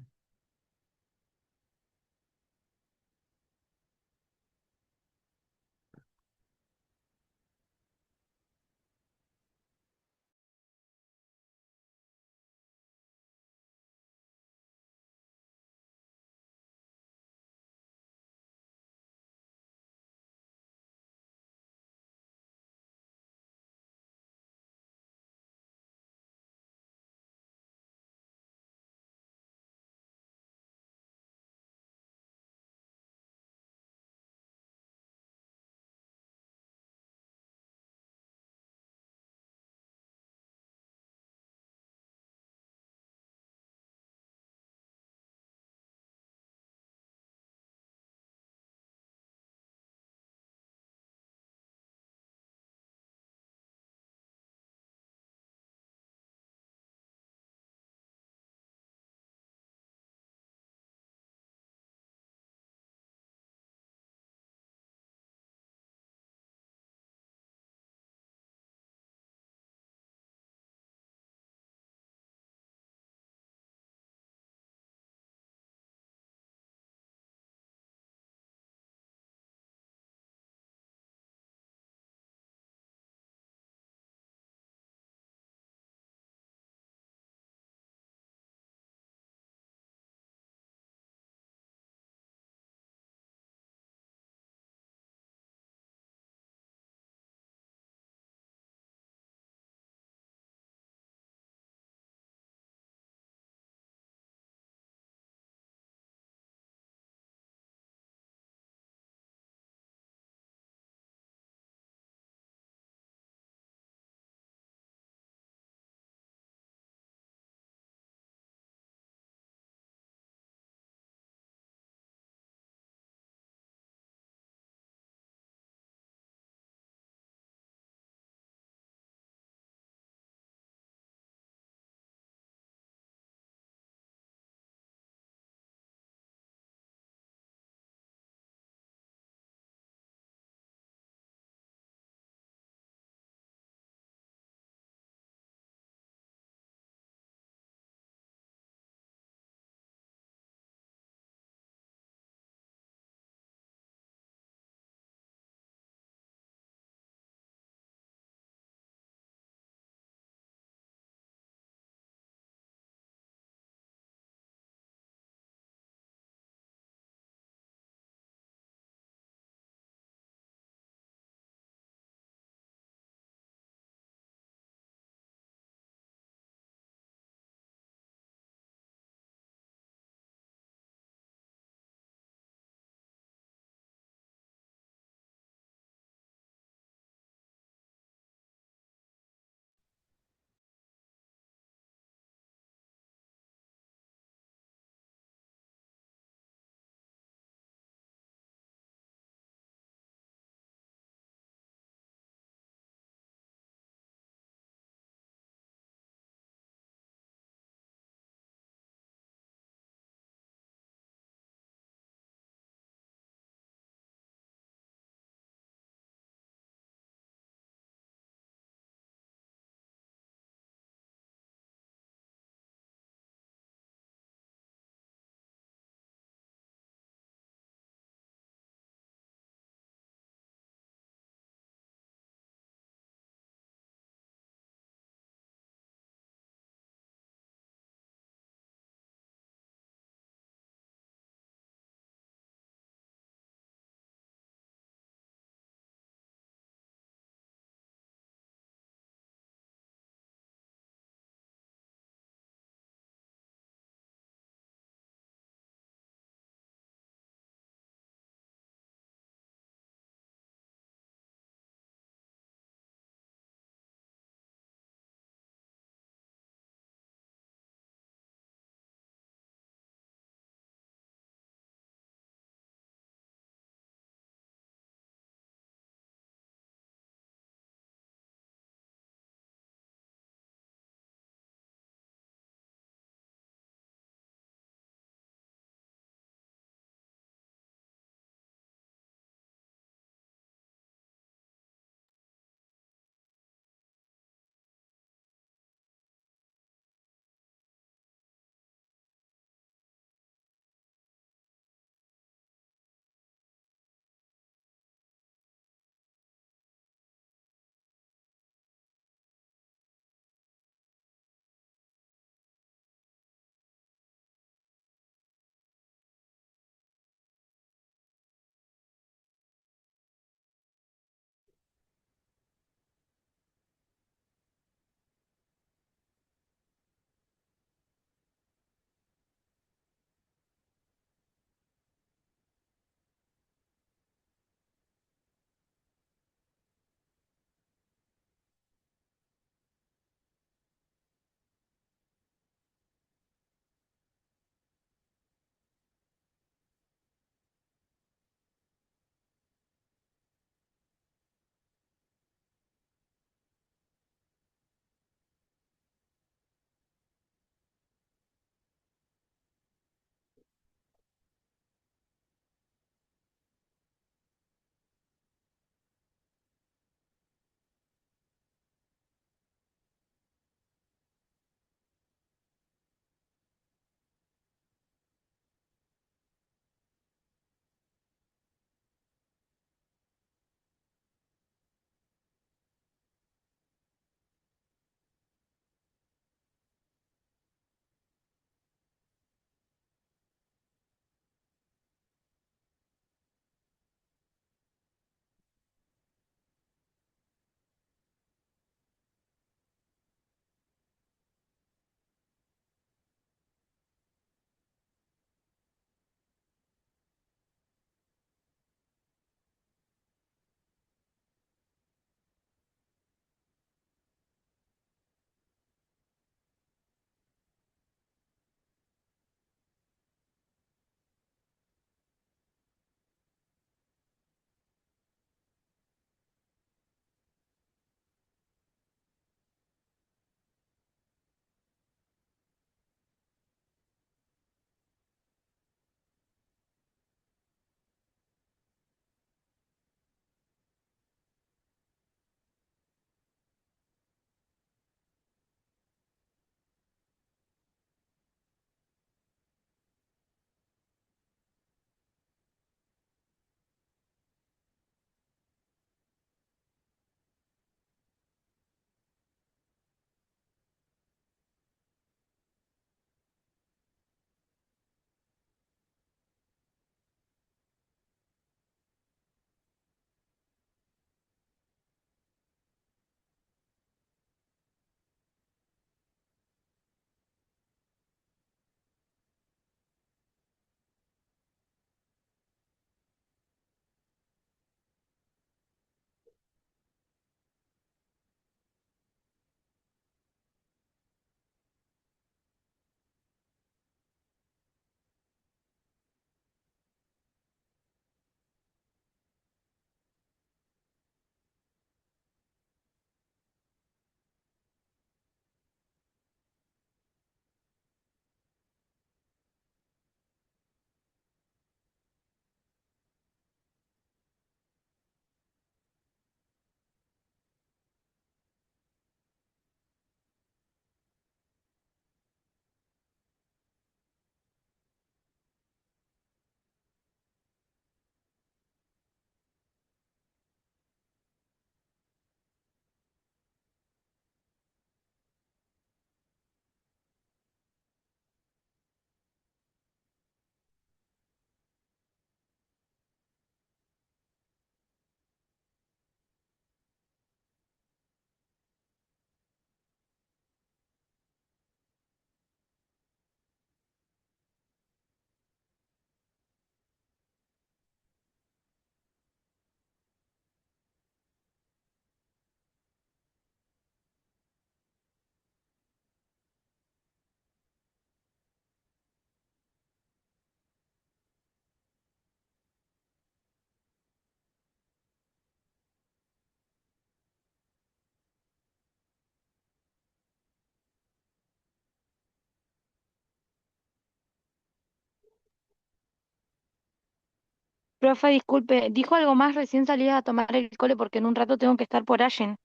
Profe, disculpe, dijo algo más, recién salí a tomar el cole porque en un rato tengo que estar por Allen.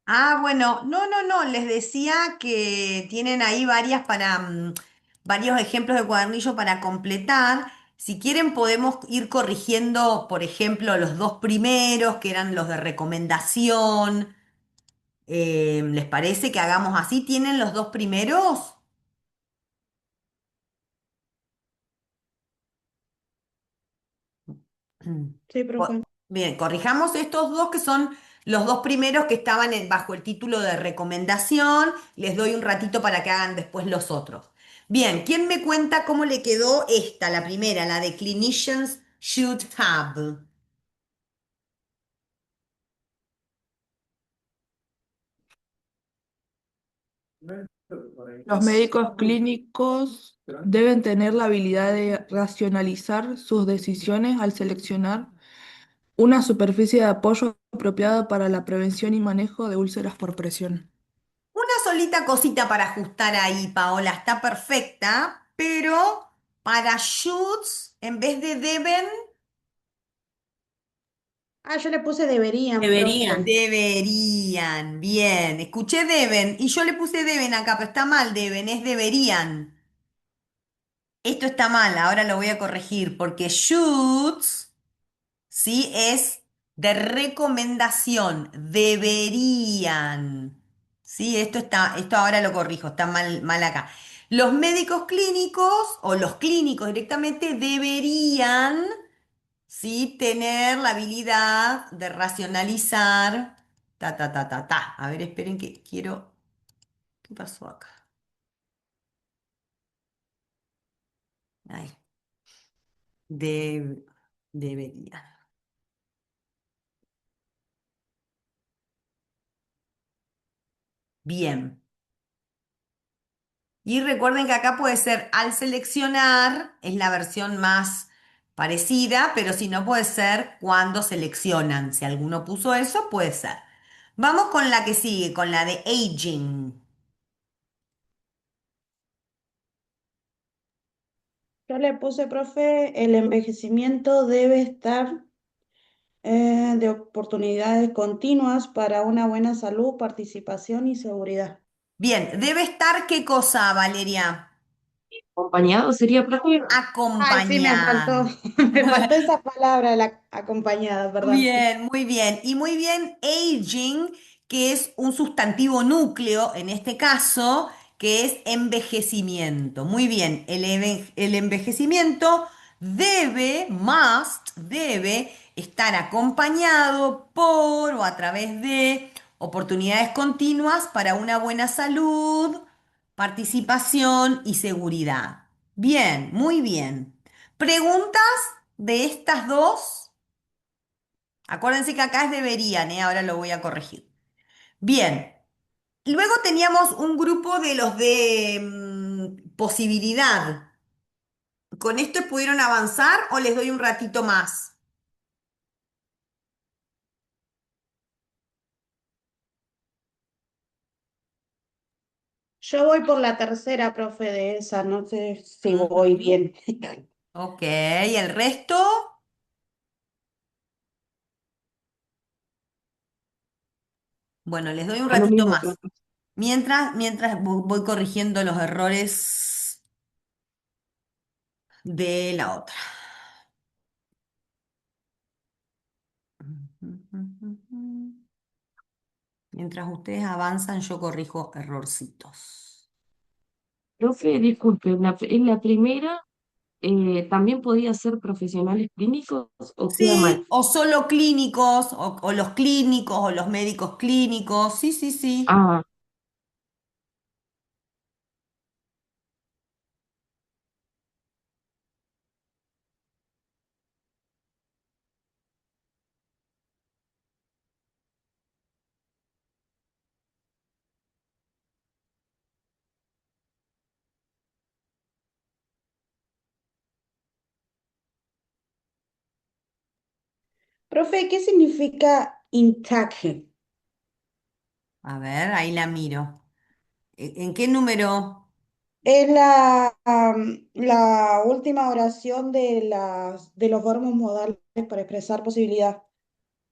Ah, bueno, no, no, no, les decía que tienen ahí varios ejemplos de cuadernillo para completar. Si quieren podemos ir corrigiendo, por ejemplo, los dos primeros, que eran los de recomendación. ¿Les parece que hagamos así? ¿Tienen los dos primeros? Sí, Co- profe. Bien, corrijamos estos dos que son los dos primeros que estaban bajo el título de recomendación. Les doy un ratito para que hagan después los otros. Bien, ¿quién me cuenta cómo le quedó esta, la primera, la de Clinicians Should Have? Los médicos clínicos deben tener la habilidad de racionalizar sus decisiones al seleccionar una superficie de apoyo apropiada para la prevención y manejo de úlceras por presión. Una solita cosita para ajustar ahí, Paola, está perfecta, pero para shoulds, en vez de deben, Ah, yo le puse deberían, profe. Deberían. deberían. Bien, escuché deben y yo le puse deben acá, pero está mal deben, es deberían. Esto está mal, ahora lo voy a corregir porque shoulds, sí, es de recomendación, deberían. Sí, esto ahora lo corrijo, está mal, mal acá. Los médicos clínicos o los clínicos directamente deberían, sí, tener la habilidad de racionalizar. Ta, ta, ta, ta, ta. A ver, esperen que quiero. ¿Qué pasó acá? Ay, de, deberían. Bien. Y recuerden que acá puede ser al seleccionar, es la versión más parecida, pero si no puede ser cuando seleccionan. Si alguno puso eso, puede ser. Vamos con la que sigue, con la de aging. Yo le puse, profe, el envejecimiento debe estar de oportunidades continuas para una buena salud, participación y seguridad. Bien, debe estar ¿qué cosa, Valeria? Acompañado sería profe. Ay, sí, me faltó, Acompañar. me faltó esa palabra, la acompañada, perdón. Bien, muy bien. Y muy bien, aging, que es un sustantivo núcleo en este caso, que es envejecimiento. Muy bien, el envejecimiento debe estar acompañado por o a través de oportunidades continuas para una buena salud, participación y seguridad. Bien, muy bien. ¿Preguntas de estas dos? Acuérdense que acá es deberían, ¿eh? Ahora lo voy a corregir. Bien, luego teníamos un grupo de los de posibilidad. ¿Con esto pudieron avanzar o les doy un ratito más? Yo voy por la tercera, profe, de esa, no sé si voy Ujú. bien. Ok, el resto. Bueno, les doy un A lo ratito mismo, más. profe. Mientras voy corrigiendo los errores de la otra. Mientras ustedes avanzan, yo corrijo errorcitos. Profe, disculpe, en la primera también podía ser profesionales clínicos o queda mal. Sí, o solo clínicos, o los clínicos, o los médicos clínicos. Sí, sí, sí. Ah, Profe, ¿qué significa intact? A ver, ahí la miro. ¿En qué número? Es la última oración de los verbos modales para expresar posibilidad.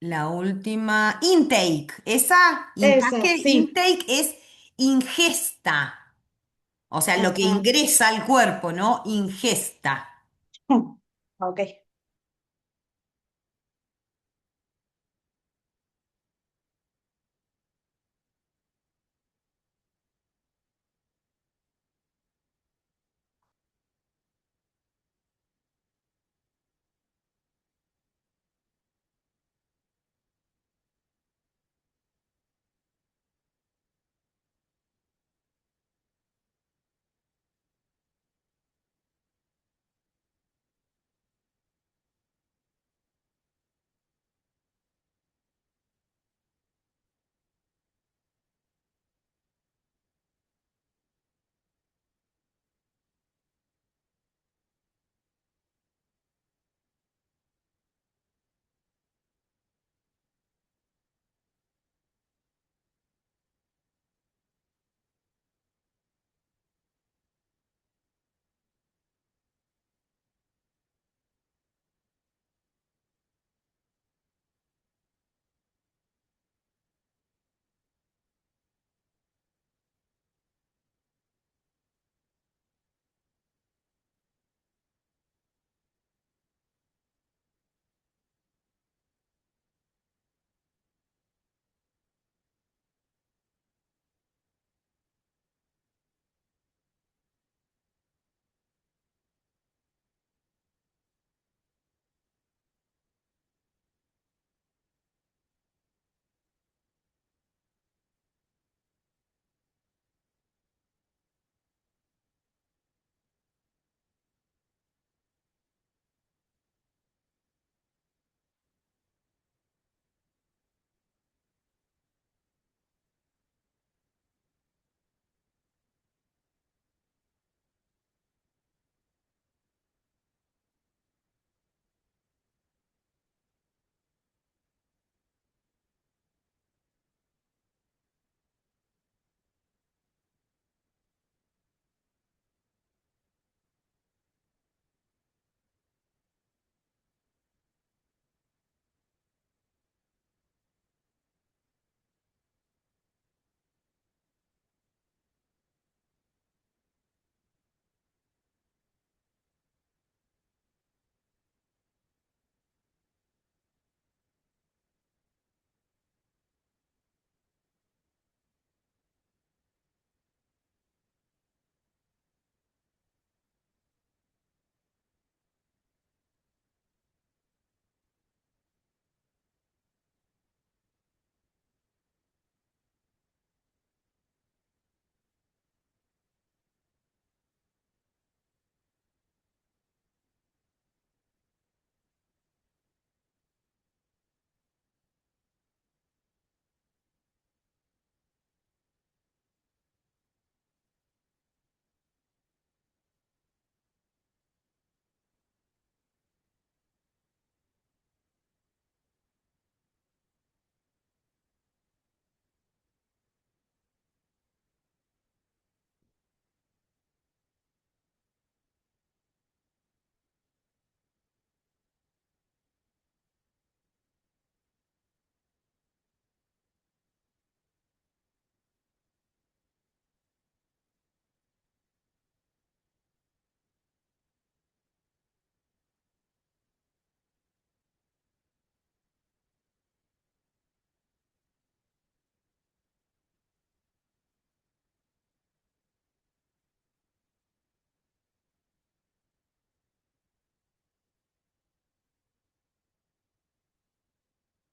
La última, intake. Esa, Esa, intake, sí. intake es ingesta. O sea, lo que Ajá. ingresa al cuerpo, ¿no? Ingesta. Ok.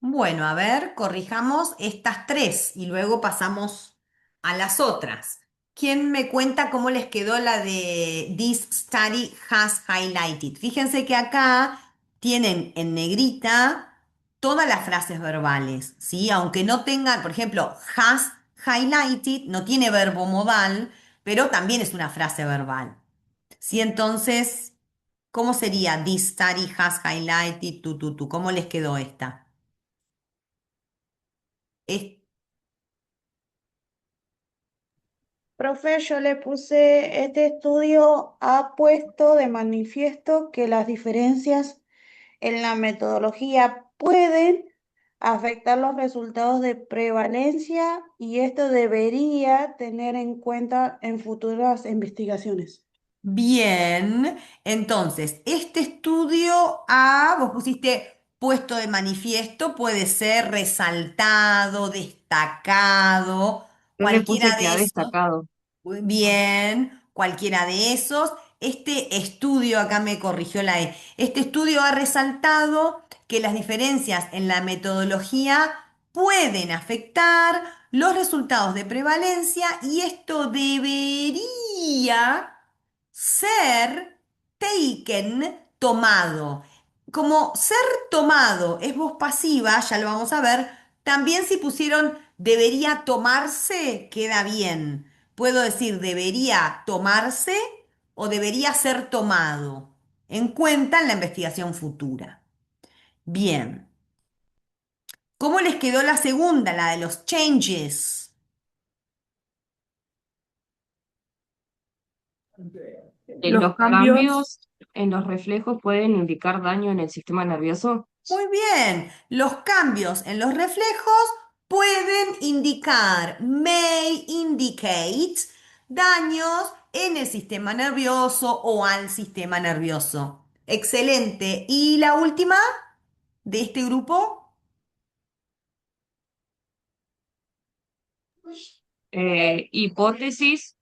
Bueno, a ver, corrijamos estas tres y luego pasamos a las otras. ¿Quién me cuenta cómo les quedó la de This study has highlighted? Fíjense que acá tienen en negrita todas las frases verbales, ¿sí? Aunque no tengan, por ejemplo, has highlighted no tiene verbo modal, pero también es una frase verbal. ¿Sí? Entonces, ¿cómo sería This study has highlighted? Tu. ¿Cómo les quedó esta? Es- Profe, yo le puse, este estudio ha puesto de manifiesto que las diferencias en la metodología pueden afectar los resultados de prevalencia y esto debería tener en cuenta en futuras investigaciones. Bien, entonces, este estudio A, vos pusiste puesto de manifiesto, puede ser resaltado, destacado, Yo le cualquiera puse que de ha esos. destacado. Muy bien, cualquiera de esos. Este estudio, acá me corrigió la E, este estudio ha resaltado que las diferencias en la metodología pueden afectar los resultados de prevalencia y esto debería ser taken, tomado. Como ser tomado es voz pasiva, ya lo vamos a ver, también si pusieron debería tomarse, queda bien. Puedo decir debería tomarse o debería ser tomado en cuenta en la investigación futura. Bien. ¿Cómo les quedó la segunda, la de los changes? Los Los cambios, cambios en los reflejos pueden indicar daño en el sistema nervioso. Muy bien, los cambios en los reflejos pueden indicar, may indicate, daños en el sistema nervioso o al sistema nervioso. Excelente. ¿Y la última de este grupo? Hipótesis,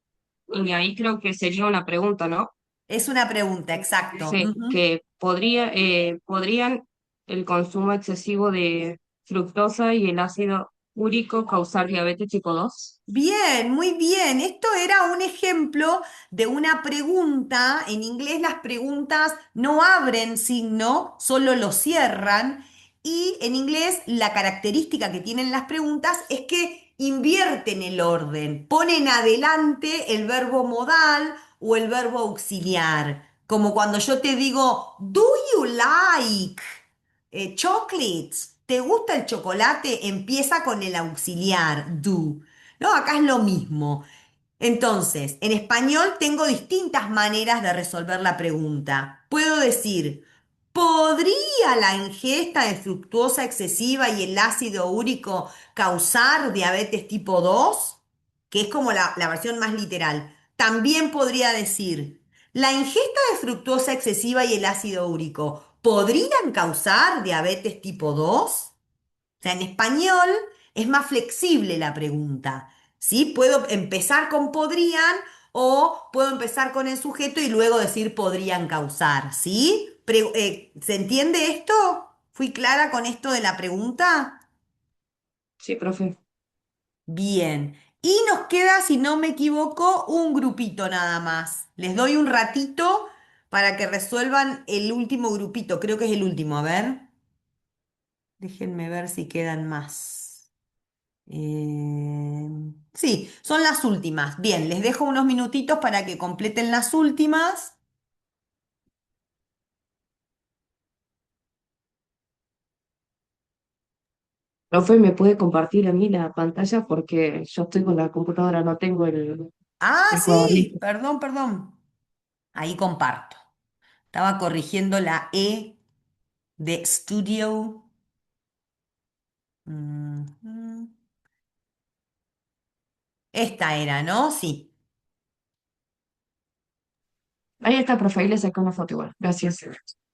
y ahí creo que sería una pregunta, ¿no? Es una pregunta, exacto. Sí, Ujú. que podrían el consumo excesivo de fructosa y el ácido úrico causar diabetes tipo 2. Bien, muy bien. Esto era un ejemplo de una pregunta. En inglés las preguntas no abren signo, solo lo cierran. Y en inglés la característica que tienen las preguntas es que invierten el orden, ponen adelante el verbo modal o el verbo auxiliar. Como cuando yo te digo, ¿Do you like chocolates? ¿Te gusta el chocolate? Empieza con el auxiliar, do. ¿No? Acá es lo mismo. Entonces, en español tengo distintas maneras de resolver la pregunta. Puedo decir, ¿podría la ingesta de fructuosa excesiva y el ácido úrico causar diabetes tipo 2? Que es como la versión más literal. También podría decir, ¿la ingesta de fructuosa excesiva y el ácido úrico podrían causar diabetes tipo 2? O sea, en español es más flexible la pregunta, ¿sí? Puedo empezar con podrían o puedo empezar con el sujeto y luego decir podrían causar, ¿sí? ¿Se entiende esto? ¿Fui clara con esto de la pregunta? Sí, profe. Bien. Y nos queda, si no me equivoco, un grupito nada más. Les doy un ratito para que resuelvan el último grupito. Creo que es el último. A ver, déjenme ver si quedan más. Eh, sí, son las últimas. Bien, les dejo unos minutitos para que completen las últimas. Profe, ¿me puede compartir a mí la pantalla? Porque yo estoy con la computadora, no tengo Ah, el sí, cuadernito. perdón, perdón. Ahí comparto. Estaba corrigiendo la E de Studio. Ujú. Esta era, ¿no? Sí. Ahí está, profe, ahí le saqué una foto igual. Gracias.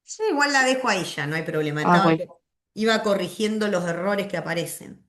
Sí, igual la dejo ahí ya, no hay problema. Ah, bueno. Iba corrigiendo los errores que aparecen.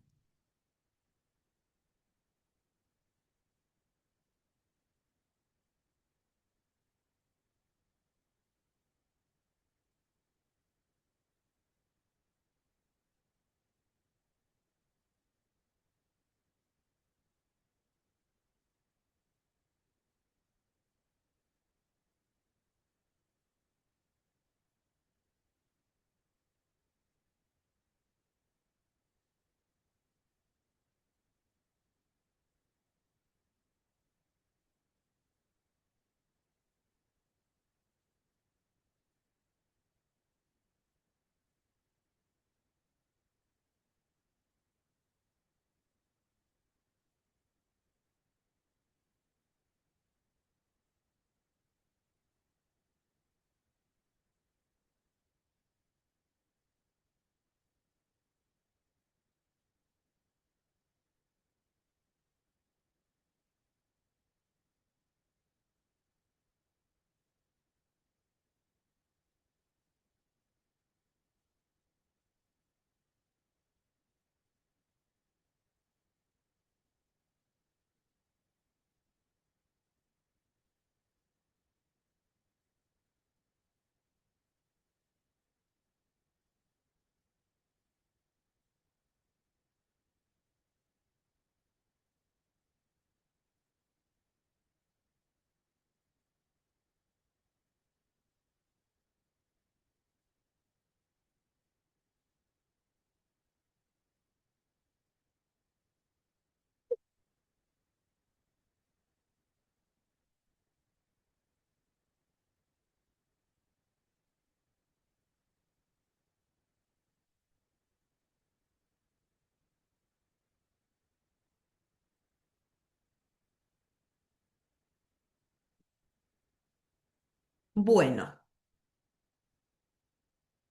Bueno,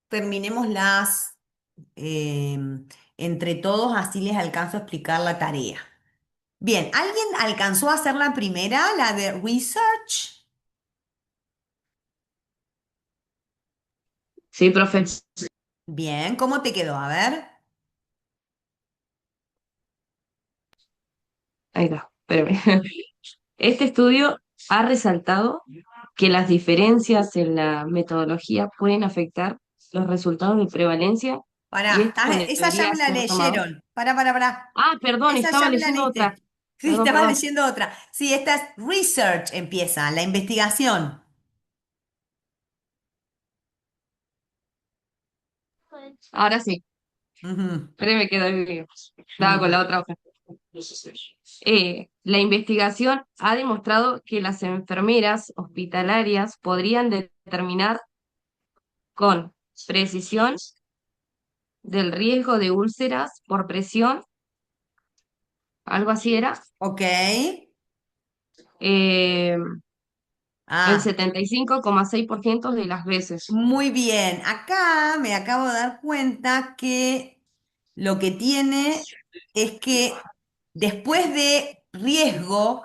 terminémoslas entre todos, así les alcanzo a explicar la tarea. Bien, ¿alguien alcanzó a hacer la primera, la de research? Sí, profe. Bien, ¿cómo te quedó? A ver. Ahí está, espérame. Este estudio ha resaltado que las diferencias en la metodología pueden afectar los resultados de prevalencia y Pará, esto esa ya debería me la ser tomado. leyeron. Pará. Ah, perdón, Esa estaba ya me la leyendo otra. leíste. Sí, Perdón, estabas perdón. leyendo otra. Sí, esta es research, empieza, la investigación. Ahora sí, Ujú, pero me quedo ahí. Estaba con ujú. la otra hoja. La investigación ha demostrado que las enfermeras hospitalarias podrían determinar con precisión del riesgo de úlceras por presión, algo así era, Ok. eh, el Ah, 75,6% de las veces. muy bien. Acá me acabo de dar cuenta que lo que tiene es que después de riesgo,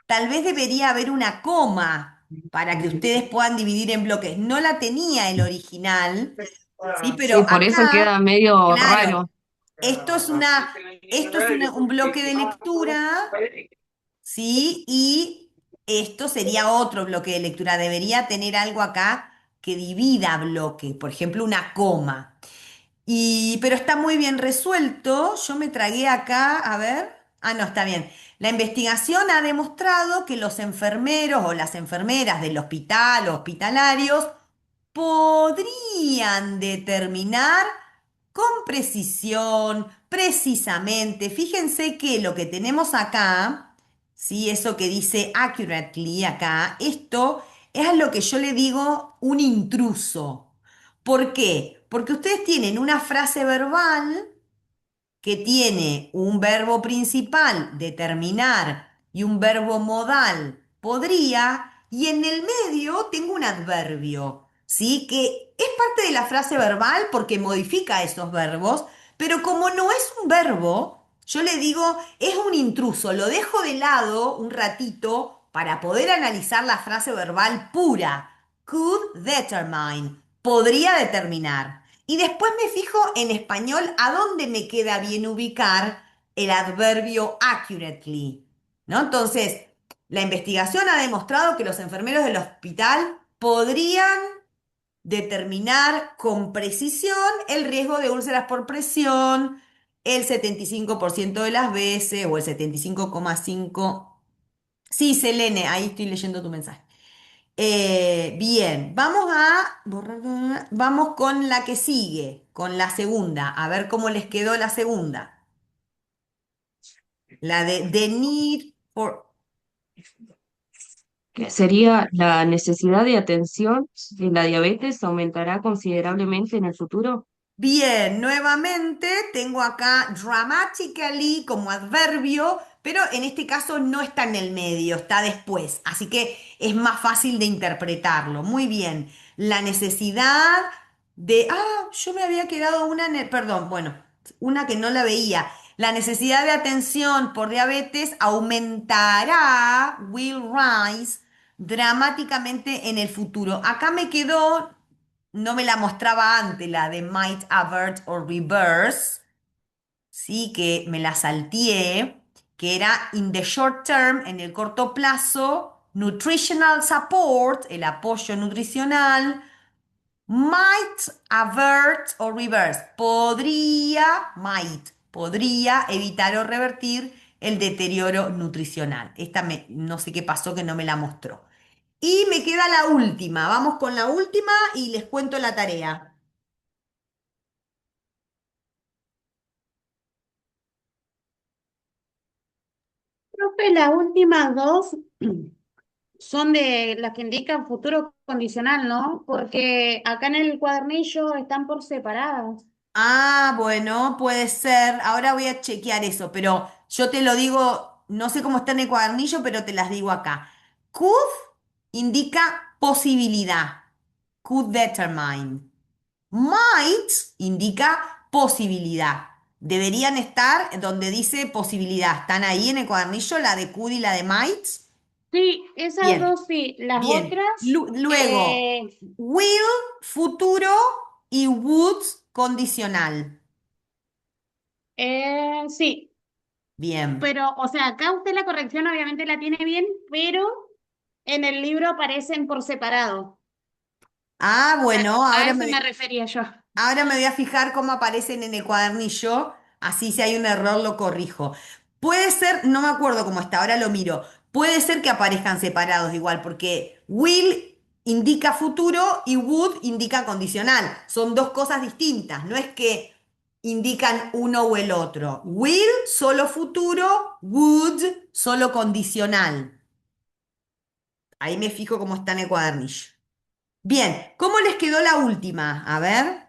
tal vez debería haber una coma para que ustedes puedan dividir en bloques. No la tenía el original, ¿sí? Sí, Pero por eso acá, queda medio claro, raro. esto es un bloque de lectura, ¿sí? Y esto sería otro bloque de lectura. Debería tener algo acá que divida bloques, por ejemplo, una coma. Pero está muy bien resuelto. Yo me tragué acá, a ver. Ah, no, está bien. La investigación ha demostrado que los enfermeros o las enfermeras del hospital o hospitalarios podrían determinar con precisión, precisamente. Fíjense que lo que tenemos acá, ¿sí? Eso que dice accurately acá, esto es a lo que yo le digo un intruso. ¿Por qué? Porque ustedes tienen una frase verbal que tiene un verbo principal, determinar, y un verbo modal, podría, y en el medio tengo un adverbio, ¿sí? Que es parte de la frase verbal porque modifica esos verbos, pero como no es un verbo, yo le digo, es un intruso, lo dejo de lado un ratito para poder analizar la frase verbal pura. Could determine, podría determinar. Y después me fijo en español a dónde me queda bien ubicar el adverbio accurately, ¿no? Entonces, la investigación ha demostrado que los enfermeros del hospital podrían determinar con precisión el riesgo de úlceras por presión el 75% de las veces o el 75,5%. Sí, Selene, ahí estoy leyendo tu mensaje. Bien, vamos con la que sigue, con la segunda, a ver cómo les quedó la segunda. La de the need for. Que sería la necesidad de atención de la diabetes aumentará considerablemente en el futuro. Bien, nuevamente tengo acá dramatically como adverbio, pero en este caso no está en el medio, está después, así que es más fácil de interpretarlo. Muy bien, la necesidad de. Ah, yo me había quedado perdón, bueno, una que no la veía. La necesidad de atención por diabetes aumentará, will rise, dramáticamente en el futuro. Acá me quedó, no me la mostraba antes, la de might avert or reverse, sí, que me la salteé, que era in the short term, en el corto plazo, nutritional support, el apoyo nutricional, might avert or reverse, podría evitar o revertir el deterioro nutricional. No sé qué pasó que no me la mostró. Y me queda la última. Vamos con la última y les cuento la tarea. Profe, las últimas dos son de las que indican futuro condicional, ¿no? Porque acá en el cuadernillo están por separadas. Ah, bueno, puede ser. Ahora voy a chequear eso, pero yo te lo digo, no sé cómo está en el cuadernillo, pero te las digo acá. Could indica posibilidad. Could determine. Might indica posibilidad. Deberían estar donde dice posibilidad. ¿Están ahí en el cuadernillo la de could y la de might? Sí, esas Bien, dos sí. Las bien. otras, Luego, will, futuro y would, condicional. sí, Bien. pero, o sea, acá usted la corrección obviamente la tiene bien, pero en el libro aparecen por separado. Ah, bueno, A eso me refería yo. ahora me voy a fijar cómo aparecen en el cuadernillo, así si hay un error lo corrijo. Puede ser, no me acuerdo cómo está, ahora lo miro. Puede ser que aparezcan separados igual, porque will indica futuro y would indica condicional. Son dos cosas distintas, no es que indican uno o el otro. Will solo futuro, would solo condicional. Ahí me fijo cómo está en el cuadernillo. Bien, ¿cómo les quedó la última? A ver.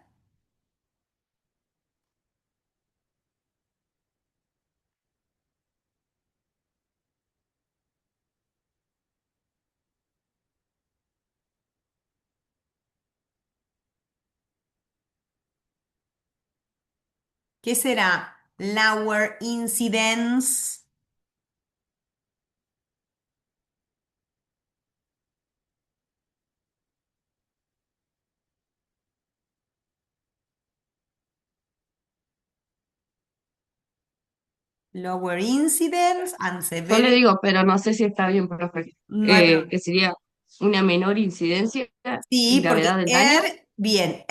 ¿Qué será? Lower incidence. Lower incidence and Yo le severity. digo, pero no sé si está bien, profe, No hay problema. que sería una menor incidencia y Sí, gravedad porque del daño. bien,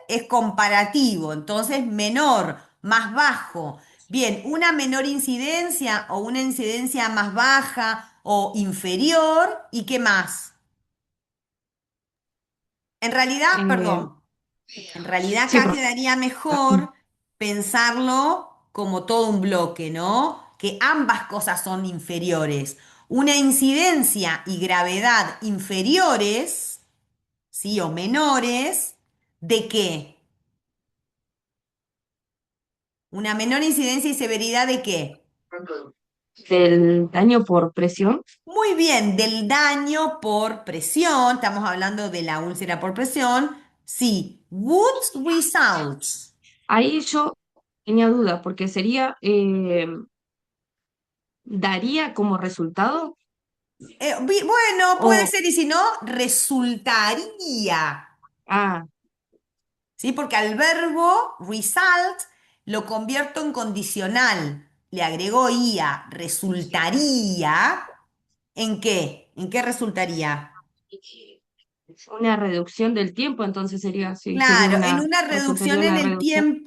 es comparativo, entonces menor, más bajo. Bien, una menor incidencia o una incidencia más baja o inferior. ¿Y qué más? En realidad, Eh, perdón. En realidad sí, acá profe. quedaría mejor pensarlo como todo un bloque, ¿no? Que ambas cosas son inferiores. Una incidencia y gravedad inferiores, ¿sí? O menores, ¿de qué? Una menor incidencia y severidad ¿de qué? Del daño por presión. Muy bien, del daño por presión, estamos hablando de la úlcera por presión, sí. Would result. Ahí yo tenía duda, porque sería, daría como resultado, Bueno, puede o, ser, y si no, resultaría, ah, ¿sí? Porque al verbo result lo convierto en condicional. Le agrego ia, resultaría. ¿En qué? ¿En qué resultaría? una reducción del tiempo, entonces sería, sí, sería Claro, en una, una resultaría reducción una reducción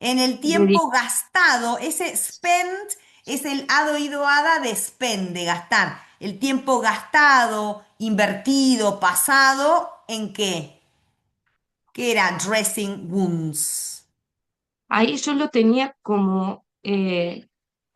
en el de, tiempo gastado. Ese spend es el hado ido hada de spend, de gastar. El tiempo gastado, invertido, pasado, ¿en qué? ¿Qué era dressing wounds? ahí yo lo tenía como,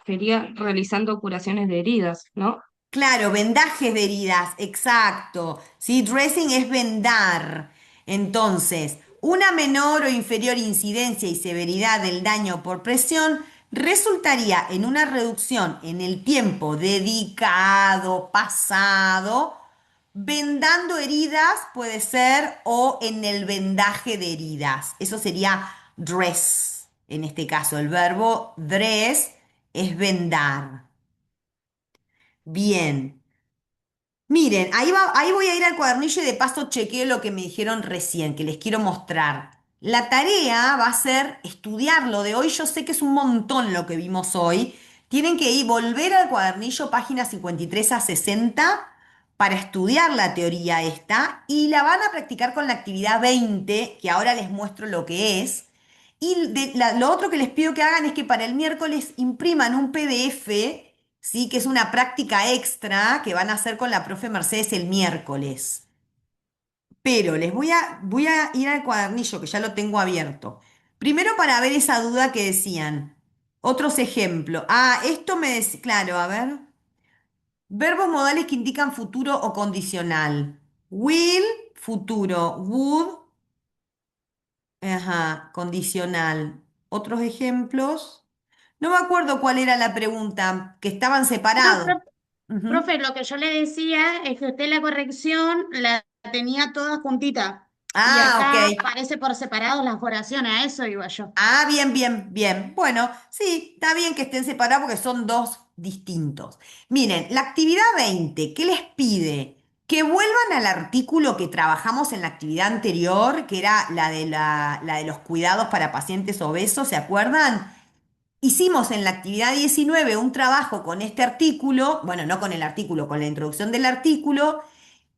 sería realizando curaciones de heridas, ¿no? Claro, vendajes de heridas, exacto. ¿Sí? Dressing es vendar. Entonces, una menor o inferior incidencia y severidad del daño por presión resultaría en una reducción en el tiempo dedicado, pasado, vendando heridas, puede ser, o en el vendaje de heridas. Eso sería dress. En este caso, el verbo dress es vendar. Bien. Miren, ahí voy a ir al cuadernillo y de paso chequeo lo que me dijeron recién, que les quiero mostrar. La tarea va a ser estudiarlo de hoy. Yo sé que es un montón lo que vimos hoy. Tienen que ir, volver al cuadernillo, páginas 53 a 60, para estudiar la teoría esta y la van a practicar con la actividad 20, que ahora les muestro lo que es. Y lo otro que les pido que hagan es que para el miércoles impriman un PDF, ¿sí? Que es una práctica extra que van a hacer con la profe Mercedes el miércoles. Pero voy a ir al cuadernillo, que ya lo tengo abierto. Primero para ver esa duda que decían. Otros ejemplos. Ah, esto me decía, claro, a ver. Verbos modales que indican futuro o condicional. Will, futuro. Would, ajá, condicional. Otros ejemplos. No me acuerdo cuál era la pregunta, que estaban No, separados. Ujú. Profe, lo que yo le decía es que usted la corrección la tenía toda juntita y Ah, ok. acá aparece por separado las oraciones, a eso iba yo. Ah, bien, bien, bien. Bueno, sí, está bien que estén separados porque son dos distintos. Miren, la actividad 20, ¿qué les pide? Que vuelvan al artículo que trabajamos en la actividad anterior, que era la de los cuidados para pacientes obesos, ¿se acuerdan? Hicimos en la actividad 19 un trabajo con este artículo, bueno, no con el artículo, con la introducción del artículo,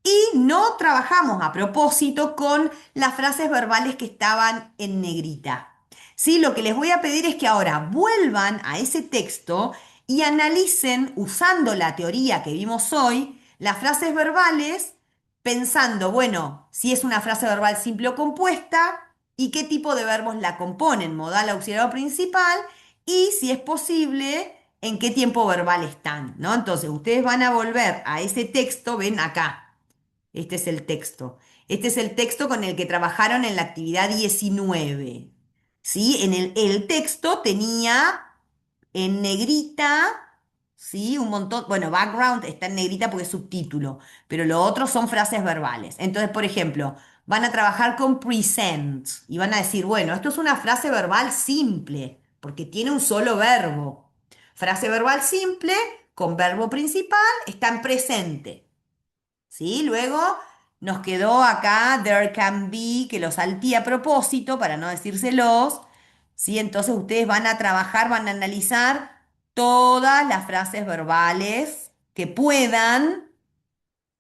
y no trabajamos a propósito con las frases verbales que estaban en negrita. ¿Sí? Lo que les voy a pedir es que ahora vuelvan a ese texto y analicen, usando la teoría que vimos hoy, las frases verbales, pensando, bueno, si es una frase verbal simple o compuesta y qué tipo de verbos la componen, modal, auxiliar o principal, y si es posible, en qué tiempo verbal están, ¿no? Entonces, ustedes van a volver a ese texto, ven acá. Este es el texto. Este es el texto con el que trabajaron en la actividad 19. ¿Sí? El texto tenía en negrita, ¿sí? Un montón, bueno, background está en negrita porque es subtítulo, pero lo otro son frases verbales. Entonces, por ejemplo, van a trabajar con present y van a decir, bueno, esto es una frase verbal simple, porque tiene un solo verbo. Frase verbal simple con verbo principal está en presente. ¿Sí? Luego nos quedó acá there can be, que lo salté a propósito para no decírselos. ¿Sí? Entonces ustedes van a trabajar, van a analizar todas las frases verbales que puedan.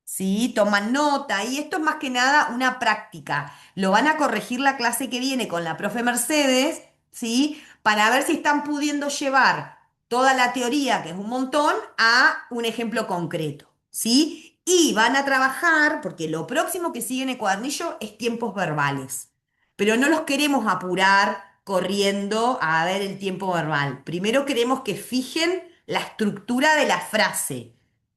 ¿Sí? Toman nota y esto es más que nada una práctica. Lo van a corregir la clase que viene con la profe Mercedes, ¿sí? Para ver si están pudiendo llevar toda la teoría, que es un montón, a un ejemplo concreto, ¿sí? Y van a trabajar, porque lo próximo que sigue en el cuadernillo es tiempos verbales, pero no los queremos apurar corriendo a ver el tiempo verbal. Primero queremos que fijen la estructura de la frase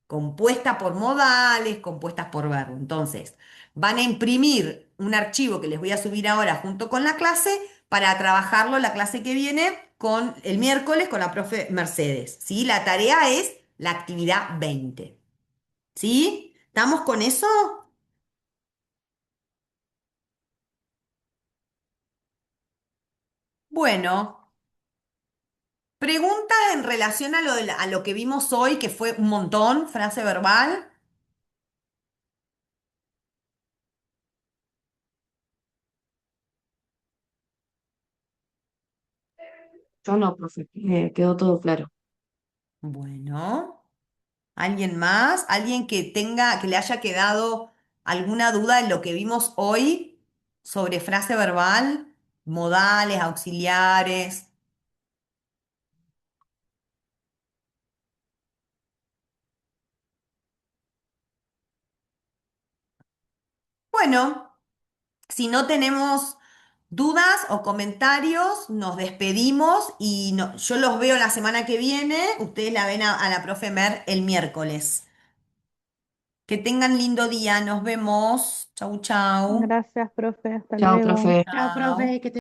compuesta por modales, compuestas por verbo. Entonces, van a imprimir un archivo que les voy a subir ahora junto con la clase para trabajarlo la clase que viene con el miércoles con la profe Mercedes. ¿Sí? La tarea es la actividad 20. ¿Sí? ¿Estamos con eso? Bueno, preguntas en relación a a lo que vimos hoy, que fue un montón, frase verbal. Yo no, profe, quedó todo claro. Bueno. ¿Alguien más? ¿Alguien que tenga, que le haya quedado alguna duda en lo que vimos hoy sobre frase verbal, modales, auxiliares? Bueno, si no tenemos dudas o comentarios, nos despedimos y yo los veo la semana que viene. Ustedes la ven a la profe Mer el miércoles. Que tengan lindo día. Nos vemos. Chau, chau. Gracias, profe. Hasta Chao, luego. profe. Chao, Chau. profe. Que